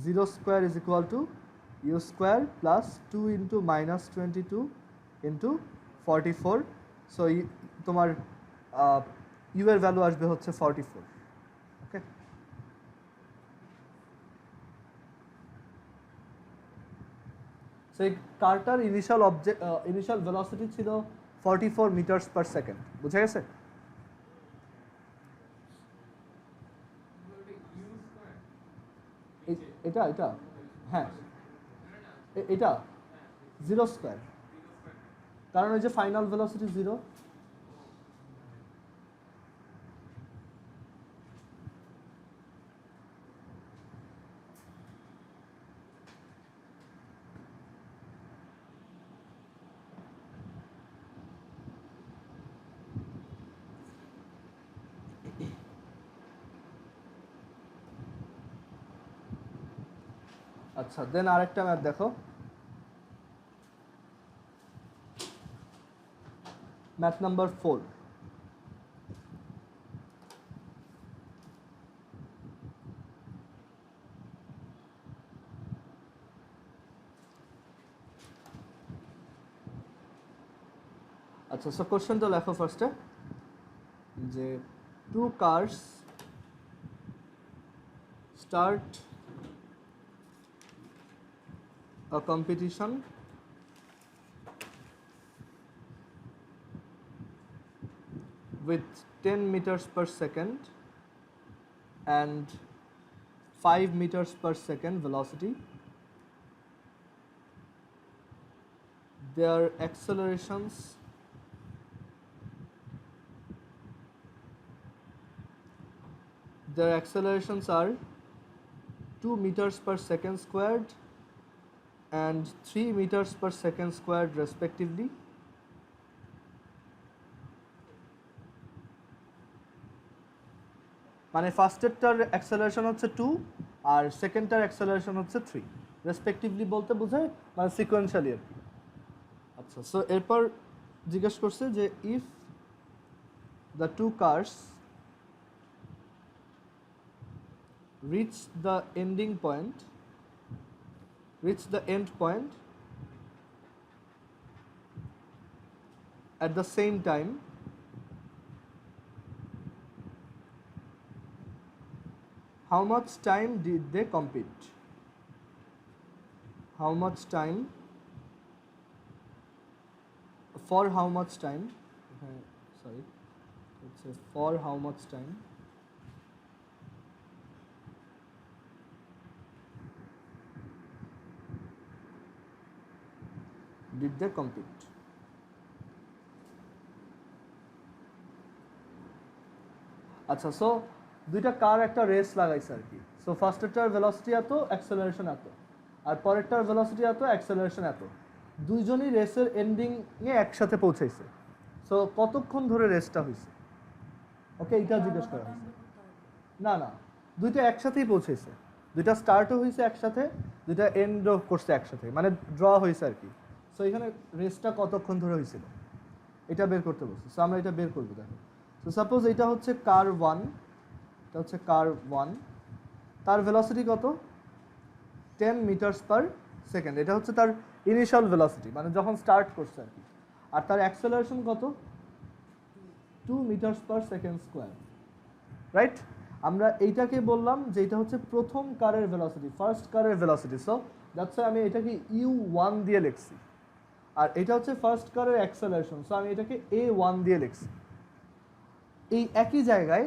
0 square is equal to u square plus 2 into -22 into 44। So তোমার ইউ এর ভ্যালু আসবে হচ্ছে 44। ওকে, সেই কারটার ইনিশিয়াল ভেলোসিটি ছিল 44 মিটারস পার সেকেন্ড, বুঝা গেছে? এটা এটা হ্যাঁ, এটা 0 স্কোয়ার, কারণ ওই যে ফাইনাল ভেলোসিটি 0। আচ্ছা, দেন আরেকটা ম্যাথ দেখো, ম্যাথ নাম্বার 4। আচ্ছা, সো কোশ্চেনটা লেখো ফার্স্টে, যে 2 cars start a competition with 10 meters per second and 5 meters per second velocity their accelerations are 2 meters per second squared and 3 meters per second squared respectively. মানে ফার্স্টেরটার acceleration হচ্ছে 2 আর সেকেন্ডটার acceleration হচ্ছে 3 respectively বলতে বোঝায় মানে সিকোয়েন্সিয়ালি আর কি। আচ্ছা, সো এরপর জিজ্ঞেস করছে যে if the two cars reach the end point at the same time, how much time did they compete? How much time? For how much time? Sorry, it says for how much time? Did they compete? আচ্ছা, so দুইটা কার একটা race লাগাইছে আর কি। So ফার্স্টেরটার velocity এত, acceleration এত, আর পরেরটার velocity এত, acceleration এত। দুইজনই রেসের এন্ডিংয়ে একসাথে পৌঁছাইছে। সো কতক্ষণ ধরে রেসটা হয়েছে? ওকে, এটা জিজ্ঞেস করা হয়েছে। না না, দুইটা একসাথেই পৌঁছেছে, দুইটা স্টার্টও হয়েছে একসাথে, দুইটা এন্ডও করছে একসাথে, মানে ড্র হয়েছে আর কি। সো এখানে রেসটা কতক্ষণ ধরে হয়েছিল এটা বের করতে বলছে। সো আমরা এটা বের করবো। দেখো, সো সাপোজ এটা হচ্ছে কার 1, এটা হচ্ছে কার 1, তার ভেলোসিটি কত? 10 মিটার্স পার সেকেন্ড, এটা হচ্ছে তার ইনিশিয়াল ভেলোসিটি, মানে যখন স্টার্ট করছে আর কি। আর তার অ্যাক্সেলারেশন কত? 2 metres per second square, right? আমরা এইটাকে বললাম যে এটা হচ্ছে প্রথম কারের ভেলোসিটি, ফার্স্ট কারের ভেলোসিটি। সো দ্যাটস আমি এটাকে u1 দিয়ে লিখছি। আর এটা হচ্ছে ফার্স্ট কারের অ্যাক্সেলারেশন, সো আমি এটাকে a1 দিয়ে লিখছি। এই একই জায়গায়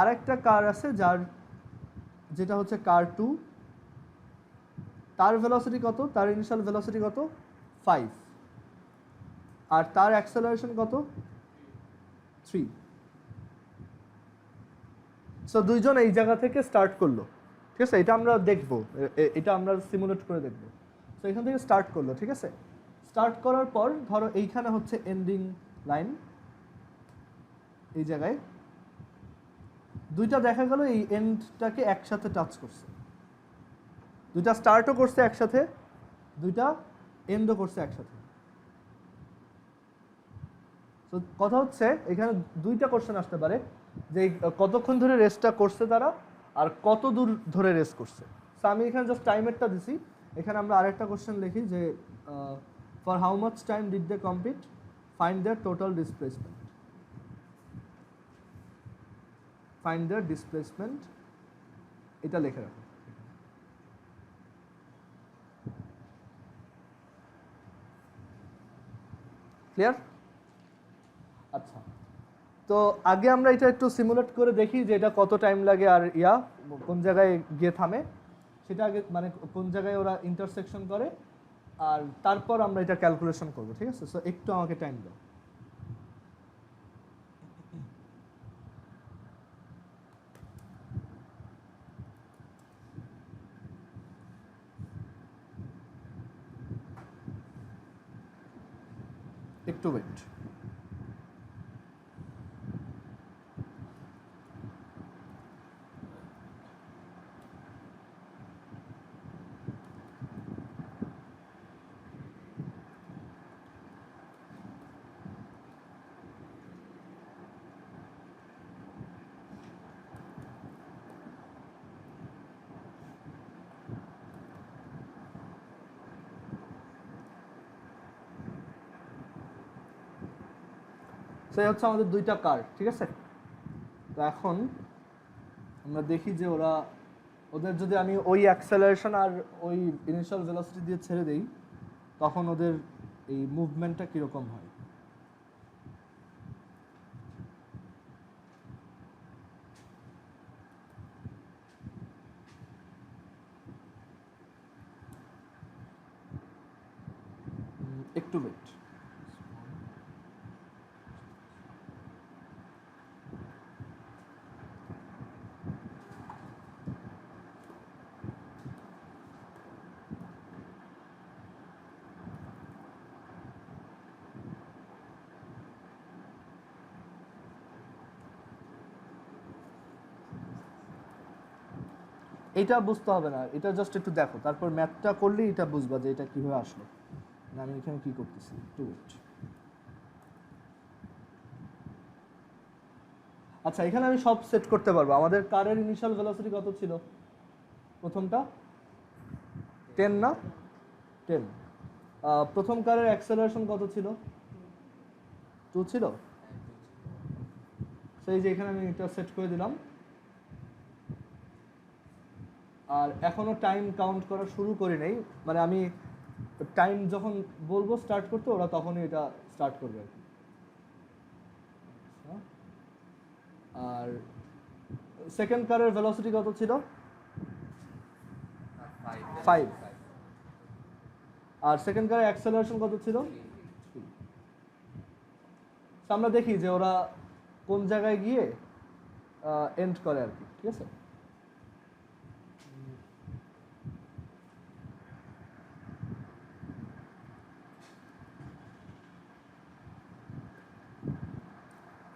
আরেকটা কার আছে যেটা হচ্ছে কার 2, তার ভেলোসিটি কত? তার ইনিশিয়াল ভেলোসিটি কত? 5, আর তার অ্যাক্সেলারেশন কত? 3। সো দুইজন এই জায়গা থেকে স্টার্ট করলো, ঠিক আছে? এটা আমরা দেখবো, এটা আমরা সিমুলেট করে দেখবো। সো এখান থেকে স্টার্ট করলো, ঠিক আছে? স্টার্ট করার পর ধরো এইখানে হচ্ছে এন্ডিং লাইন, এই জায়গায় দুইটা দেখা গেল এই এন্ডটাকে একসাথে টাচ করছে, দুইটা স্টার্টও করছে একসাথে, দুইটা এন্ডও করছে একসাথে। তো কথা হচ্ছে এখানে দুইটা কোশ্চেন আসতে পারে যে কতক্ষণ ধরে রেসটা করছে তারা, আর কত দূর ধরে রেস করছে। সো আমি এখানে জাস্ট টাইমেরটা দিছি। এখানে আমরা আরেকটা কোশ্চেন লিখি যে for how much time did they complete, find their total displacement. Find their displacement, এটা লিখে রাখো। ক্লিয়ার? আচ্ছা, তো আগে আমরা এটা একটু সিমুলেট করে দেখি যে এটা কত টাইম লাগে আর কোন জায়গায় গিয়ে থামে, সেটা আগে মানে কোন জায়গায় ওরা ইন্টারসেকশন করে, আর তারপর আমরা এটা ক্যালকুলেশন করব, ঠিক আছে? সো একটু আমাকে টাইম দাও। একটু ওয়েট। সেই হচ্ছে আমাদের দুইটা কার, ঠিক আছে? তো এখন আমরা দেখি যে ওদের যদি আমি ওই অ্যাক্সেলারেশন আর ওই ইনিশিয়াল ভেলোসিটি দিয়ে ছেড়ে দেই, তখন ওদের এই মুভমেন্টটা কীরকম হয়। একটু একটু ওয়েট। এটা বুঝতে হবে না, এটা জাস্ট একটু দেখো, তারপর ম্যাথটা করলেই এটা বুঝবা যে এটা কিভাবে আসলো। আমি এখানে কি করতেছি, একটু ওয়েট। আচ্ছা, এখানে আমি সব সেট করতে পারবো। আমাদের কারের ইনিশিয়াল ভেলোসিটি কত ছিল? প্রথমটা 10 না? 10। প্রথম কারের অ্যাক্সেলারেশন কত ছিল? 2 ছিল। সেই যে এখানে আমি এটা সেট করে দিলাম। আর এখনো টাইম কাউন্ট করা শুরু করি নাই, মানে আমি টাইম যখন বলবো স্টার্ট করতে ওরা তখনই এটা স্টার্ট করবে আর কি। আর সেকেন্ড কারের ভেলোসিটি কত ছিল? 5। আর সেকেন্ড কারের অ্যাক্সেলারেশন কত ছিল? 3। আমরা দেখি যে ওরা কোন জায়গায় গিয়ে এন্ড করে আর কি, ঠিক আছে?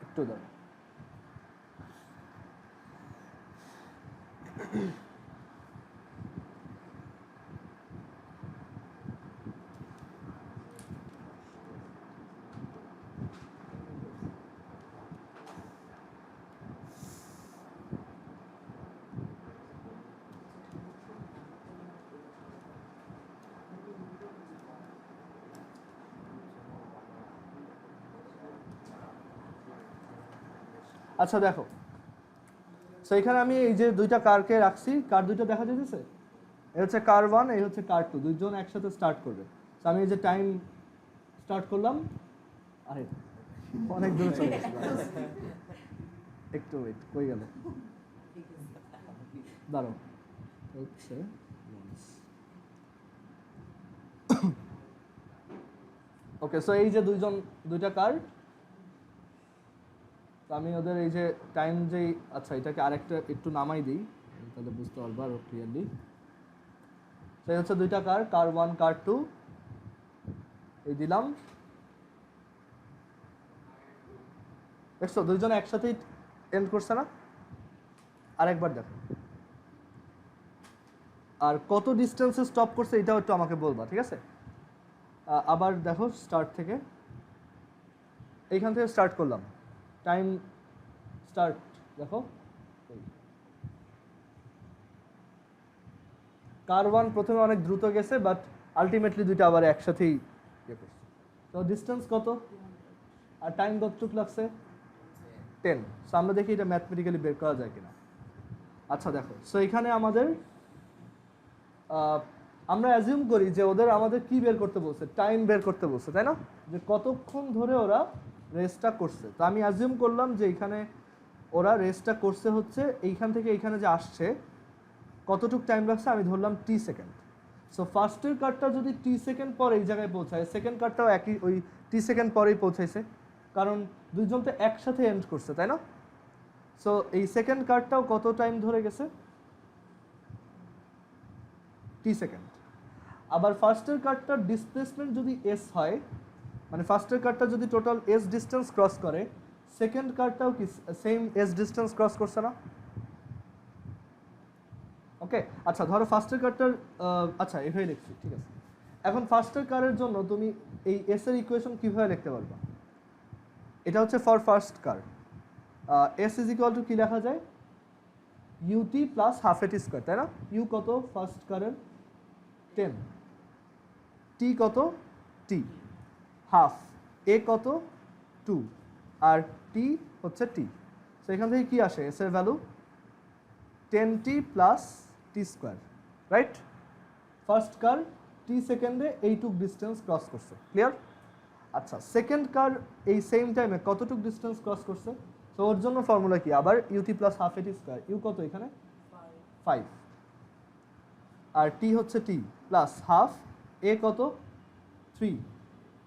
একটু দাও। আচ্ছা দেখো, সো এখানে আমি এই যে দুইটা কারকে রাখছি, কার দুইটা দেখা যাচ্ছে, এই হচ্ছে কার 1, এই হচ্ছে কার 2, দুইজন একসাথে স্টার্ট করবে। তো আমি এই যে টাইম স্টার্ট করলাম, আরে অনেক দূরে চলে গেছে, একটু ওয়েট, কই গেল, দাঁড়াও, হচ্ছে ওকে। সো এই যে দুইটা কার, তো আমি ওদের এই যে টাইম যেই, আচ্ছা এটাকে আরেকটা একটু নামাই দিই তাহলে বুঝতে পারবো আরো ক্লিয়ারলি। তো এই হচ্ছে দুইটা কার, কার 1 কার 2, এই দিলাম। দেখছো দুইজন একসাথেই এন্ড করছে না? আরেকবার দেখো। আর কত ডিস্টেন্সে স্টপ করছে এটাও একটু আমাকে বলবা, ঠিক আছে? আবার দেখো স্টার্ট থেকে, এইখান থেকে স্টার্ট করলাম, টাইম স্টার্ট দেখো, কার 1 প্রথমে অনেক দ্রুত গেছে, বাট আলটিমেটলি দুইটা আবার একসাথেই ইয়ে করছে। তো ডিস্টেন্স কত আর টাইম কতটুকু লাগছে? 10। সো আমরা দেখি এটা ম্যাথমেটিক্যালি বের করা যায় কিনা। আচ্ছা দেখো, সো এখানে আমাদের আমরা অ্যাজিউম করি যে ওদের আমাদের কি বের করতে বলছে, টাইম বের করতে বলছে, তাই না? যে কতক্ষণ ধরে ওরা রেসটা করছে। তো আমি অ্যাজিউম করলাম যে এখানে ওরা রেসটা করছে হচ্ছে এইখান থেকে এইখানে যে আসছে কতটুকু টাইম লাগছে, আমি ধরলাম টি সেকেন্ড। সো ফার্স্টের কারটা যদি টি সেকেন্ড পর এই জায়গায় পৌঁছায়, সেকেন্ড কারটাও একই ওই টি সেকেন্ড পরেই পৌঁছাইছে, কারণ দুইজন তো একসাথে এন্ড করছে, তাই না? সো এই সেকেন্ড কারটাও কত টাইম ধরে গেছে? টি সেকেন্ড। আবার ফার্স্টের কারটার ডিসপ্লেসমেন্ট যদি এস হয়, মানে ফার্স্টের কারটা যদি টোটাল এস ডিস্টেন্স ক্রস করে, সেকেন্ড কারটাও কি সেম এস ডিস্টেন্স ক্রস করছে না? ওকে, আচ্ছা ধরো ফার্স্টের কারটার, আচ্ছা এভাবে লিখছি, ঠিক আছে। এখন ফার্স্টের কারের জন্য তুমি এই এস এর ইকুয়েশন কিভাবে লিখতে পারবা? এটা হচ্ছে for first car, S is equal two কি লেখা যায়? ইউটি প্লাস হাফ এটি স্কোয়ার, তাই না? ইউ কত ফার্স্ট কারের? 10। টি কত? টি হাফ, এ কত? 2, আর টি হচ্ছে টি। সো এখান থেকে কি আসে এস এর value? 10t plus t square, right? First কার টি সেকেন্ডে এইটুক ডিস্টেন্স ক্রস করছে, ক্লিয়ার? আচ্ছা সেকেন্ড কার এই সেম টাইমে কতটুক ডিস্টেন্স ক্রস করছে? তো ওর জন্য ফর্মুলা কি? আবার ইউটি প্লাস হাফ এটি স্কোয়ার। ইউ কত এখানে? 5, আর টি হচ্ছে টি প্লাস হাফ, এ কত? 3,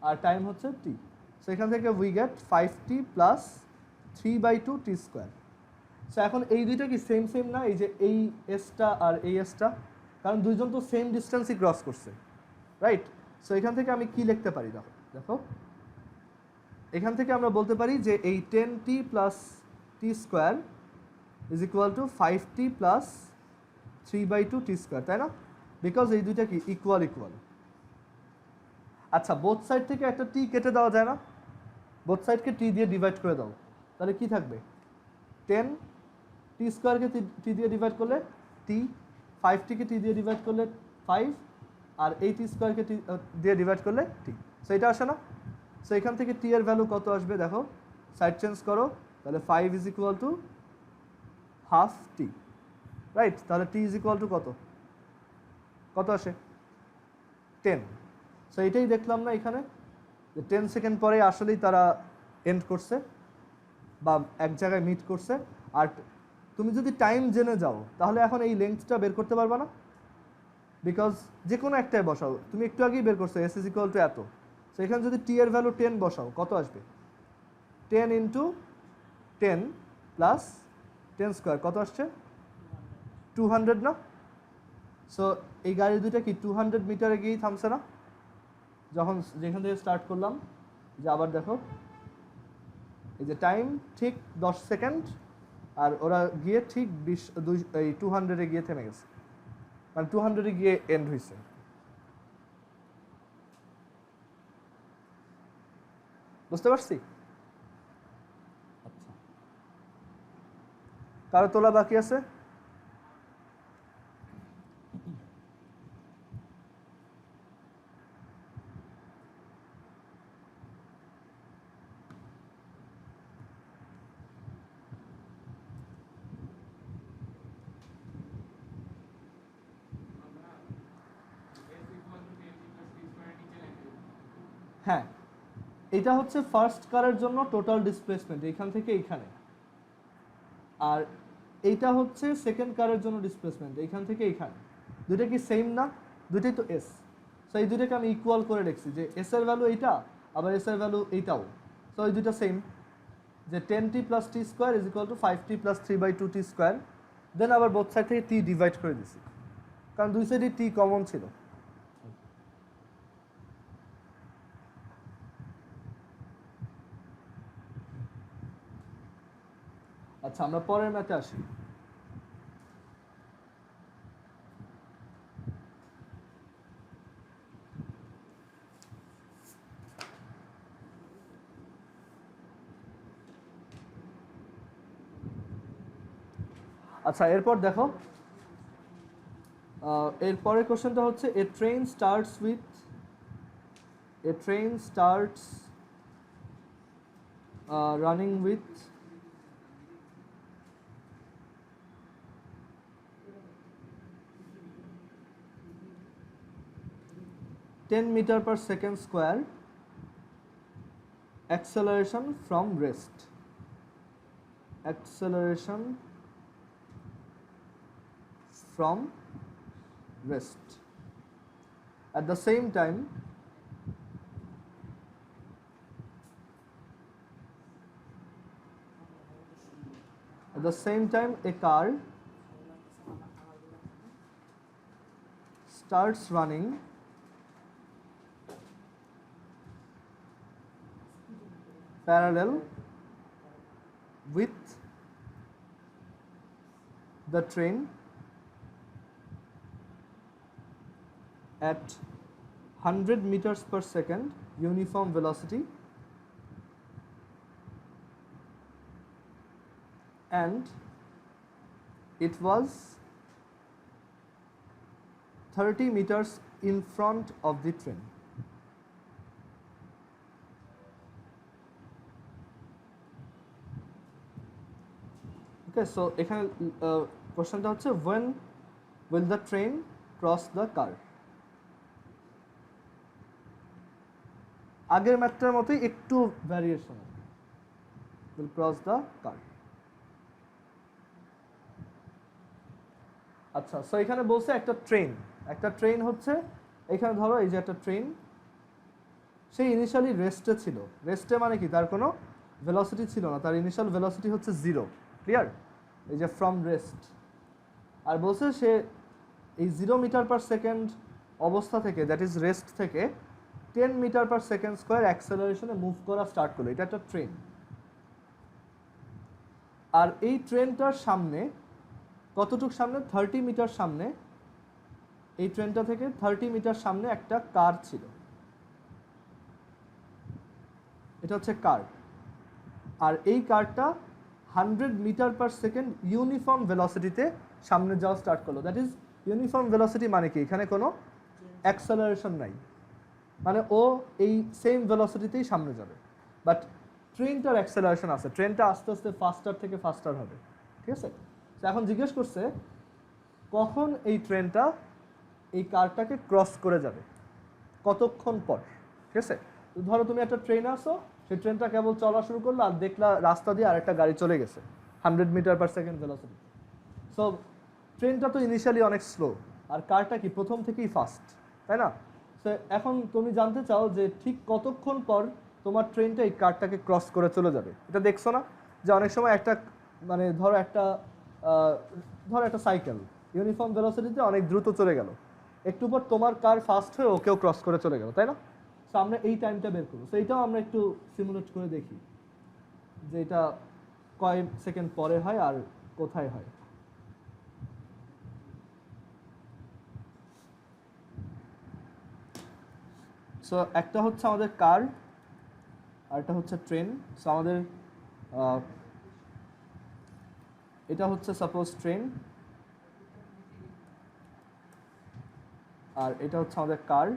আর টাইম হচ্ছে টি। সো এখান থেকে we get 5t plus 3/2 t square. So এখন এই দুইটা কি সেম সেম না, এই যে এই এসটা আর এই এসটা, কারণ দুইজন তো সেম ডিস্টেন্সই ক্রস করছে, রাইট? সো এখান থেকে আমি কি লিখতে পারি, দেখো দেখো এখান থেকে আমরা বলতে পারি যে এই 10t plus t square is equal to 5t plus 3/2 t square, তাই না? বিকজ এই দুইটা কি ইকুয়াল ইকুয়াল। আচ্ছা, বোথ সাইড থেকে একটা টি কেটে দেওয়া যায় না? বোথ সাইডকে টি দিয়ে ডিভাইড করে দাও, তাহলে কি থাকবে? 10 টি স্কোয়ারকে টি দিয়ে ডিভাইড করলে টি, 5টিকে টি দিয়ে ডিভাইড করলে 5, আর এই টি স্কোয়ারকে টি দিয়ে ডিভাইড করলে টি। সো এটা আসে না? সো এখান থেকে টি এর ভ্যালু কত আসবে দেখো, সাইড চেঞ্জ করো, তাহলে 5 is equal to half T, right? তাহলে টি ইজ ইকুয়াল টু কত, কত আসে? 10। সো এটাই দেখলাম না এখানে, যে 10 সেকেন্ড পরে আসলেই তারা এন্ড করছে বা এক জায়গায় মিট করছে। আর তুমি যদি টাইম জেনে যাও তাহলে এখন এই লেন্থটা বের করতে পারবা না, বিকজ যে কোনো একটাই বসাও, তুমি একটু আগেই বের করছো এস ইজ ইকুয়াল টু এত। সো এখানে যদি টি এর ভ্যালু 10 বসাও, কত আসবে? 10 ইন্টু 10 প্লাস 10 স্কোয়ার, কত আসছে? 200 না? সো এই গাড়ি দুইটা কি 200 মিটারে গিয়েই থামছে না? যখন যেখান থেকে স্টার্ট করলাম, যে আবার দেখো এই যে টাইম ঠিক 10 সেকেন্ড, আর ওরা গিয়ে ঠিক 200-এ গিয়ে থেমে গেছে, মানে 200-এ গিয়ে এন্ড হয়েছে। বুঝতে পারছি? আচ্ছা, কারো তোলা বাকি আছে? হ্যাঁ, এটা হচ্ছে ফার্স্ট কারের জন্য টোটাল ডিসপ্লেসমেন্ট এইখান থেকে এইখানে, আর এইটা হচ্ছে সেকেন্ড কারের জন্য ডিসপ্লেসমেন্ট এইখান থেকে এইখানে। দুইটা কি সেম না? দুইটাই তো এস। সো এই দুইটাকে আমি ইকুয়াল করে লিখছি, যে এস এর ভ্যালু এইটা, আবার এস এর ভ্যালু এইটাও। সো এই দুইটা সেম, যে 10t plus t square is equal to 5t plus 3/2 t square. Then আবার বোথ সাইড থেকে টি ডিভাইড করে দিছি, কারণ দুই সাইডে টি কমন ছিল। আচ্ছা, আমরা পরের ম্যাথে আসি। আচ্ছা, এরপর দেখো, এরপরের কোশ্চেনটা হচ্ছে a train starts running with 10 meter per second square acceleration from rest. Acceleration from rest. At the same time, a car starts running parallel with the train at 100 meters per second uniform velocity, and it was 30 meters in front of the train. Okay, so এখানে কোশ্চেনটা হচ্ছে when will the train cross the car? আগের ম্যাথটার মতোই একটু variation, will cross the car. আচ্ছা, so এখানে বলছে একটা ট্রেন হচ্ছে, এখানে ধরো এই যে একটা ট্রেন, সে ইনিশিয়ালি রেস্টে ছিল। রেস্টে মানে কি, তার কোনো ভেলোসিটি ছিল না, তার ইনিশিয়াল ভেলোসিটি হচ্ছে 0। ক্লিয়ার? এই যে ফ্রম রেস্ট। আর বলছে সে এই 0 মিটার পার সেকেন্ড অবস্থা থেকে, দ্যাট ইজ রেস্ট থেকে 10 মিটার পার সেকেন্ড স্কোয়ার অ্যাক্সেলারেশনে মুভ করা স্টার্ট করলো। এটা একটা ট্রেন। আর এই ট্রেনটার সামনে কতটুক সামনে, 30 মিটার সামনে, এই ট্রেনটা থেকে 30 মিটার সামনে একটা কার ছিল। এটা হচ্ছে কার। আর এই কারটা 100 মিটার পার সেকেন্ড ইউনিফর্ম ভেলোসিটিতে সামনে যাওয়া স্টার্ট করলো। দ্যাট ইজ ইউনিফর্ম ভেলোসিটি মানে কি, এখানে কোনো অ্যাক্সেলারেশন নাই, মানে ও এই সেম ভেলোসিটিতেই সামনে যাবে। বাট ট্রেনটার অ্যাক্সেলারেশন আছে, ট্রেনটা আস্তে আস্তে ফাস্টার থেকে ফাস্টার হবে। ঠিক আছে? তো এখন জিজ্ঞেস করছে কখন এই ট্রেনটা এই কারটাকে ক্রস করে যাবে, কতক্ষণ পর। ঠিক আছে? তো ধরো তুমি একটা ট্রেনে আসো, সেই ট্রেনটা কেবল চলা শুরু করলো আর দেখলা রাস্তা দিয়ে আরেকটা গাড়ি চলে গেছে 100 metre per second velocity. So ট্রেনটা তো ইনিশিয়ালি অনেক স্লো, আর কারটা কি প্রথম থেকেই ফাস্ট, তাই না? সো এখন তুমি জানতে চাও যে ঠিক কতক্ষণ পর তোমার ট্রেনটা এই কারটাকে ক্রস করে চলে যাবে। এটা দেখছো না যে অনেক সময় একটা মানে ধরো একটা সাইকেল ইউনিফর্ম ভেলোসিটিতে অনেক দ্রুত চলে গেল, একটু পর তোমার কার ফাস্ট হয়ে ওকেও ক্রস করে চলে গেল, তাই না? সো আমরা এই টাইমটা বের করবো। সো এইটাও আমরা একটু সিমুলেট করে দেখি যে এটা কয় সেকেন্ড পরে হয় আর কোথায় হয়। সো একটা হচ্ছে আমাদের কার আর একটা হচ্ছে ট্রেন। সো আমাদের এটা হচ্ছে সাপোজ ট্রেন, আর এটা হচ্ছে আমাদের কার।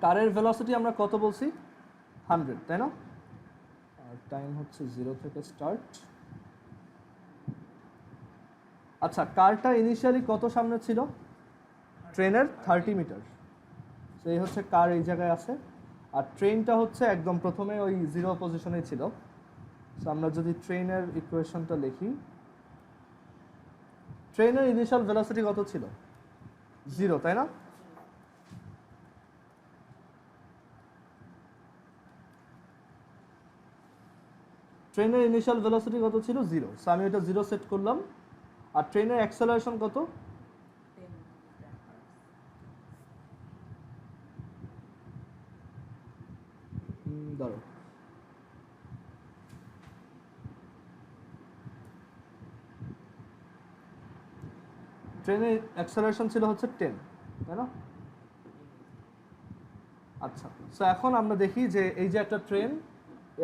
কারের ভেলোসিটি আমরা কত বলছি, 100, তাই না? আর টাইম হচ্ছে 0 থেকে স্টার্ট। আচ্ছা, কারটা ইনিশিয়ালি কত সামনে ছিল, ট্রেনের 30 মিটার। তো এই হচ্ছে কার এই জায়গায় আছে, আর ট্রেনটা হচ্ছে একদম প্রথমে ওই 0 পজিশনে ছিল। সো আমরা যদি ট্রেনের ইকুয়েশনটা লিখি, ট্রেনের ইনিশিয়াল ভেলোসিটি কত ছিল, 0, তাই না? ট্রেনের ইনিশিয়াল ভেলোসিটি কত ছিল, 0। সো আমি এটা 0 সেট করলাম। আর ট্রেনের অ্যাক্সেলারেশন কত, ধরো ট্রেনের অ্যাক্সেলারেশন ছিল হচ্ছে 10, তাই না? আচ্ছা, সো এখন আমরা দেখি যে এই যে একটা ট্রেন,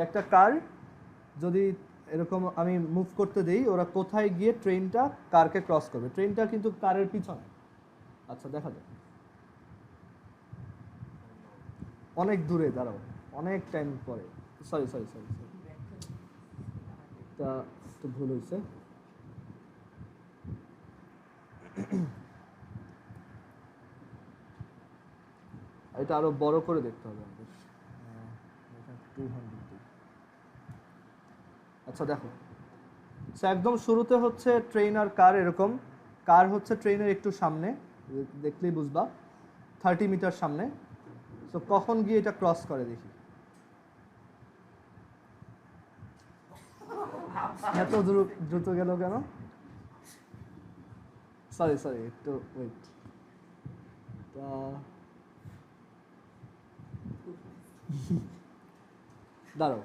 একটা কার যদি এরকম আমি মুভ করতে দেই, ওরা কোথায় গিয়ে ট্রেনটা কারকে ক্রস করবে। ট্রেনটা কিন্তু কারের পিছনে। আচ্ছা, দেখা যাক, অনেক দূরে, দাঁড়াও, অনেক টাইম পরে। সরি সরি সরি সরি, এটা একটু ভুল হয়েছে। এটা আরো বড় করে দেখতে হবে আমাদের। 200। আচ্ছা দেখো, সো একদম শুরুতে হচ্ছে ট্রেন আর কার এরকম, কার হচ্ছে ট্রেনের একটু সামনে, দেখলেই বুঝবা 30 মিটার সামনে। সো কখন গিয়ে এটা ক্রস করে দেখি, এত দ্রুত গেল কেন? সরি সরি, একটু ওয়েট। দাঁড়াও,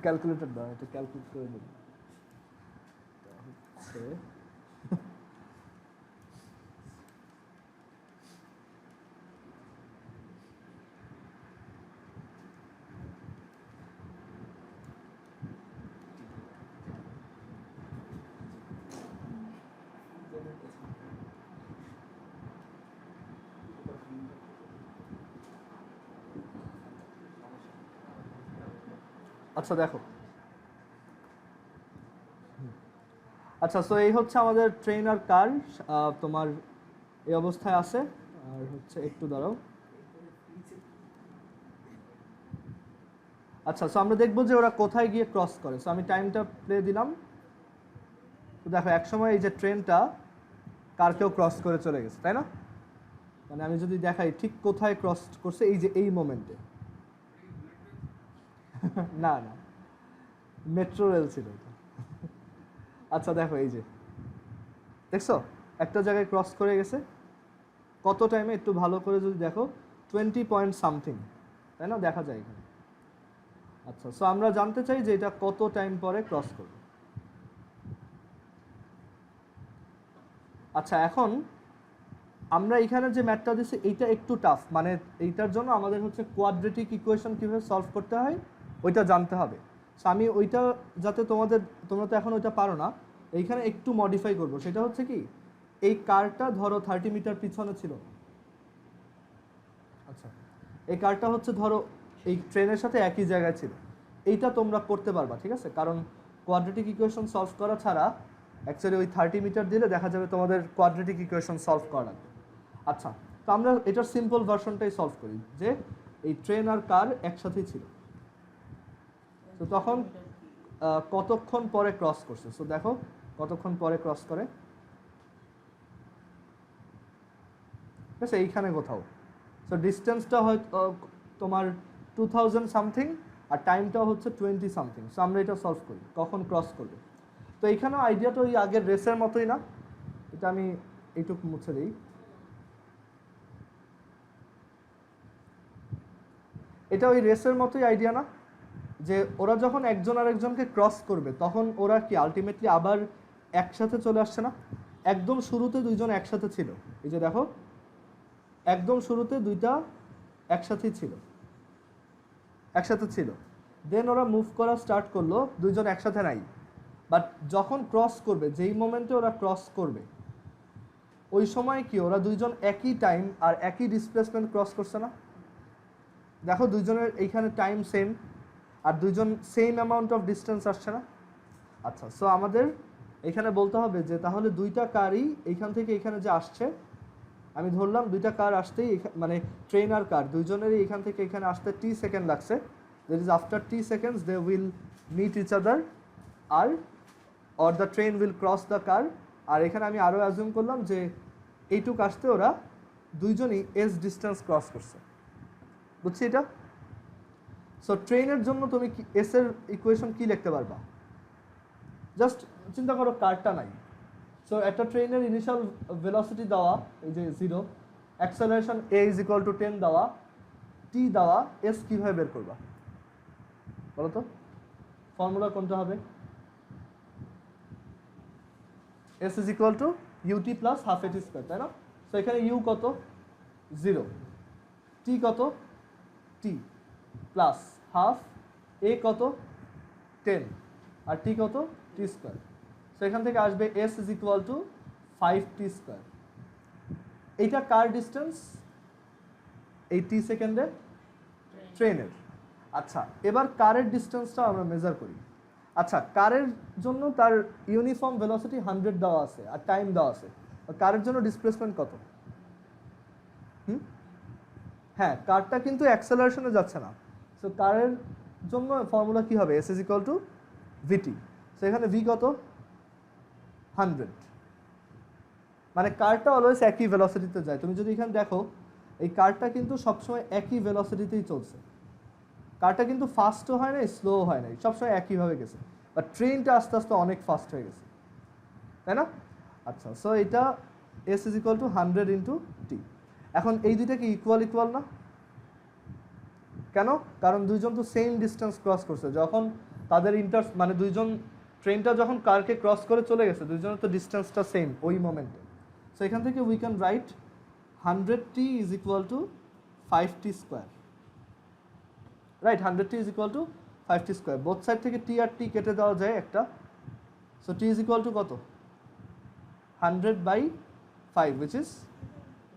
ক্যালকুলেটর দাও, এটা ক্যালকুলেট করে দেবো। হচ্ছে আচ্ছা দেখো, আচ্ছা সো এই হচ্ছে আমাদের ট্রেন আর কার তোমার এই অবস্থায় আছে। আর হচ্ছে একটু দাঁড়াও। আচ্ছা সো আমরা দেখবো যে ওরা কোথায় গিয়ে ক্রস করে। সো আমি টাইমটা প্লে দিলাম। তো দেখো একসময় এই যে ট্রেনটা কারকেও ক্রস করে চলে গেছে, তাই না? মানে আমি যদি দেখাই ঠিক কোথায় ক্রস করছে, এই যে এই মোমেন্টে। না না, মেট্রো রেল ছিল এটা। আচ্ছা দেখো এই যে দেখছো একটা জায়গায় ক্রস করে গেছে কত টাইমে, একটু ভালো করে যদি দেখো 20 পয়েন্ট সামথিং, তাই না? দেখা যায় এখানে। আচ্ছা সো আমরা জানতে চাই যে এটা কত টাইম পরে ক্রস করবে। আচ্ছা এখন আমরা এখানে যে ম্যাথটা দিচ্ছি এইটা একটু টাফ, মানে এইটার জন্য আমাদের হচ্ছে কোয়াড্রেটিক ইকুয়েশন কীভাবে সলভ করতে হয় ওইটা জানতে হবে। সো আমি ওইটা যাতে তোমরা তো এখন ওইটা পারো না, এইখানে একটু মডিফাই করবো। সেটা হচ্ছে কি, এই কারটা ধরো 30 মিটার পিছনে ছিল। আচ্ছা এই কারটা হচ্ছে ধরো এই ট্রেনের সাথে একই জায়গায় ছিল। এইটা তোমরা করতে পারবা, ঠিক আছে? কারণ কোয়াড্রেটিক ইকুয়েশন সলভ করা ছাড়া অ্যাকচুয়ালি ওই 30 মিটার দিলে দেখা যাবে তোমাদের কোয়াড্রেটিক ইকুয়েশন সলভ করা লাগবে। আচ্ছা তো আমরা এটার সিম্পল ভার্সনটাই সলভ করি, যে এই ট্রেন আর কার একসাথেই ছিল। তো তখন কতক্ষণ পরে ক্রস করছে। সো দেখো কতক্ষণ পরে ক্রস করে, ঠিক আছে? এইখানে কোথাও। সো ডিস্টেন্সটা হয়তো তোমার 2000 সামথিং আর টাইমটাও হচ্ছে 20 সামথিং। সো আমরা এটা সলভ করি কখন ক্রস করবে। তো এইখানেও আইডিয়াটা ওই আগের রেসের মতোই না? এটা আমি এইটুকু মুছে দিই। এটা ওই রেসের মতোই আইডিয়া না, যে ওরা যখন একজন আরেকজনকে ক্রস করবে তখন ওরা কি আলটিমেটলি আবার একসাথে চলে আসছে না? একদম শুরুতে দুইজন একসাথে ছিল, এই যে দেখো একদম শুরুতে দুইটা একসাথেই ছিল, একসাথে ছিল। দেন ওরা মুভ করা স্টার্ট করলো, দুইজন একসাথে নাই। বাট যখন ক্রস করবে, যেই মোমেন্টে ওরা ক্রস করবে ওই সময় কি ওরা দুইজন একই টাইম আর একই ডিসপ্লেসমেন্ট ক্রস করছে না? দেখো দুইজনের এইখানে টাইম সেম আর দুইজন সেম অ্যামাউন্ট অফ ডিস্টেন্স আসছে না? আচ্ছা সো আমাদের এখানে বলতে হবে যে তাহলে দুইটা কারই এইখান থেকে এখানে যে আসছে, আমি ধরলাম দুইটা কার আসতেই মানে ট্রেন আর কার দুইজনেরই এখান থেকে এখানে আসতে t সেকেন্ড লাগছে। That is after t seconds they will meet each other আর or the train will cross the car. আর এখানে আমি আরও অ্যাজিউম করলাম যে এইটুক আসতে ওরা দুইজনই s ডিস্টেন্স ক্রস করছে। বুঝছি এটা? সো ট্রেনের জন্য তুমি s এর ইকুয়েশন কি লিখতে পারবা? জাস্ট চিন্তা করো কারটা নাই। সো একটা ট্রেনের ইনিশিয়াল ভেলোসিটি দেওয়া এই যে 0, acceleration a is equal two 10 দেওয়া, t দেওয়া, s কীভাবে বের করবা বলো তো? ফর্মুলা কোনটা হবে? s is equal two ut plus half at square, তাই না? সো এখানে u কত? 0, t কত? t প্লাস হাফ, a কত? 10 আর t কত? t square. সো এখান থেকে আসবে s is equal to 5t square. এইটা কার ডিস্টেন্স? এই t সেকেন্ডে ট্রেনের। আচ্ছা এবার কারের ডিস্টেন্সটা আমরা মেজার করি। আচ্ছা কারের জন্য তার ইউনিফর্ম ভেলোসিটি 100 দেওয়া আছে আর টাইম দেওয়া আছে। কারের জন্য ডিসপ্লেসমেন্ট কত? হ্যাঁ কারটা কিন্তু অ্যাক্সেলারেশনে যাচ্ছে না। সো কারের জন্য ফর্মুলা কি হবে? s is equal two vt। So এখানে v কত? 100। মানে কারটা অলওয়েজ একই ভেলোসিটিতে যায়। তুমি যদি এখানে দেখো এই কারটা কিন্তু সবসময় একই ভেলোসিটিতেই চলছে। কারটা কিন্তু ফাস্টও হয় নাই স্লো হয় নাই, সবসময় একইভাবে গেছে। বাট ট্রেনটা আস্তে আস্তে অনেক ফাস্ট হয়ে গেছে, তাই না? আচ্ছা সো এটা s is equal two 100 into t। এখন এই দুইটা কি ইকুয়াল না? কেন? কারণ দুইজন তো সেম ডিস্টেন্স ক্রস করছে। যখন তাদের মানে দুইজন ট্রেনটা যখন কারকে ক্রস করে চলে গেছে দুইজনের তো ডিস্টেন্সটা সেম ওই মোমেন্টে। সো এখান থেকে we can right 100t is equal to 5t square. Right, 100t is equal to 5t square. Both side থেকে t আর t কেটে দেওয়া যায় একটা। So t is equal to কত? 100/5 which is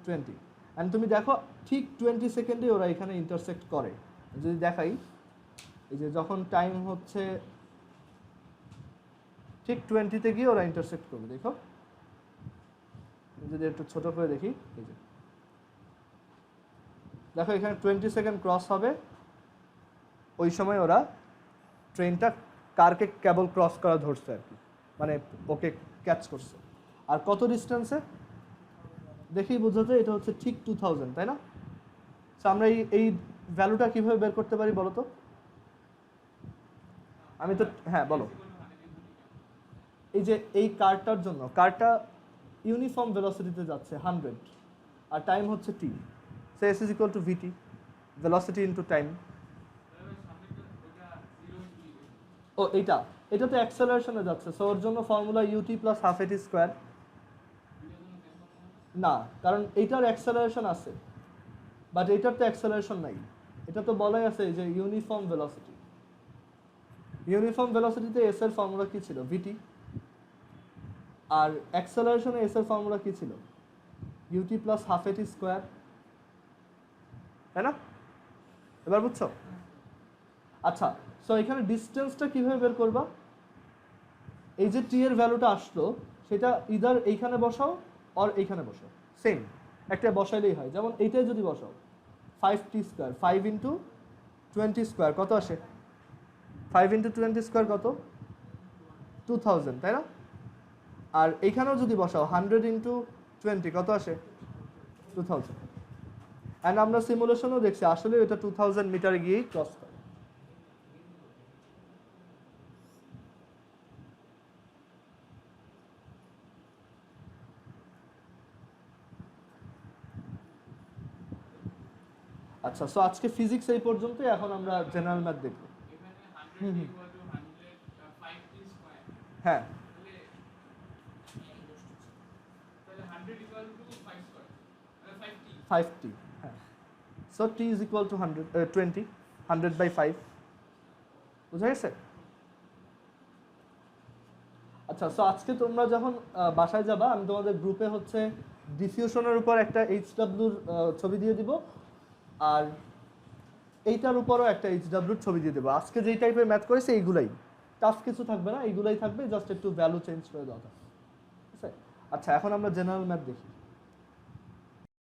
20। অ্যান্ড তুমি দেখো ঠিক 20 সেকেন্ডে ওরা এখানে ইন্টারসেক্ট করে। যদি দেখাই এই যে যখন টাইম হচ্ছে ঠিক 20-তে গিয়ে ওরা ইন্টারসেক্ট করবে। দেখো যদি একটু ছোট করে দেখি, এই যে দেখো এখানে 20 সেকেন্ড ক্রস হবে, ওই সময় ওরা ট্রেনটা কারকে কেবল ক্রস করা ধরছে আর কি, মানে ওকে ক্যাচ করছে। আর কত ডিস্টেন্সে দেখেই বোঝা যায় এটা হচ্ছে ঠিক 2000, তাই না? তো আমরা এই ভ্যালুটা কিভাবে বের করতে পারি বলো তো? আমি তো হ্যাঁ বলো। এই যে এই কারটার জন্য, কারটা ইউনিফর্ম ভেলোসিটিতে যাচ্ছে 100 আর টাইম হচ্ছে t, so s is equal to vt, velocity into time। ও এটা তো অ্যাক্সেলারেশনে যাচ্ছে, সো ওর জন্য formula ut plus half at square. না, কারণ এইটার অ্যাক্সেলারেশন আছে, বাট এটার তো অ্যাক্সেলারেশন নাই। এটা তো বলাই আছে যে ইউনিফর্ম ভেলোসিটি। ইউনিফর্ম ভেলোসিটিতে এস এর ফর্মুলা কি ছিল? vt। আর অ্যাক্সেলারেশনে এস এর ফর্মুলা কি ছিল? ut plus half at square, তাই না? এবার বুঝছো? আচ্ছা, সো এখানে ডিস্টেন্সটা কিভাবে বের করবা? এই যে টি এর ভ্যালুটা আসলো, সেটা ইদার এইখানে বসাও আর এইখানে বসাও, সেম একটা বসাইলেই হয়। যেমন এইটাই যদি বসাও 5t স্কোয়ার, 5 ইন্টু 20 স্কোয়ার কত আসে? 5 ইন্টু 20 স্কোয়ার কত? 2000, তাই না? আর এইখানেও যদি বসাও 100 ইন্টু 20 কত আসে? 2000। অ্যান্ড আমরা সিমুলেশনও দেখছি আসলে এটা 2000 মিটারে গিয়েই ক্রস করে। আচ্ছা, সো আজকে ফিজিক্স এই পর্যন্তই। এখন আমরা জেনারেল ম্যাথ দেখব। হ্যাঁ, 5t, হ্যাঁ। So t is equal to 20, 100/5, বুঝা গেছে? আচ্ছা, সো আজকে তোমরা যখন বাসায় যাবা, আমি তোমাদের গ্রুপে হচ্ছে ডিফিউশনের উপর একটা এইচডব্লিউর ছবি দিয়ে দিব, আর এইটার উপরও একটা এইচডব্লিউর ছবি দিয়ে দেবো। আজকে যেই টাইপের ম্যাথ করেছে এইগুলাই, টাফ কিছু থাকবে না, এইগুলাই থাকবে, জাস্ট একটু ভ্যালু চেঞ্জ করে দেওয়া। ঠিক আছে? আচ্ছা, এখন আমরা জেনারেল ম্যাথ দেখি।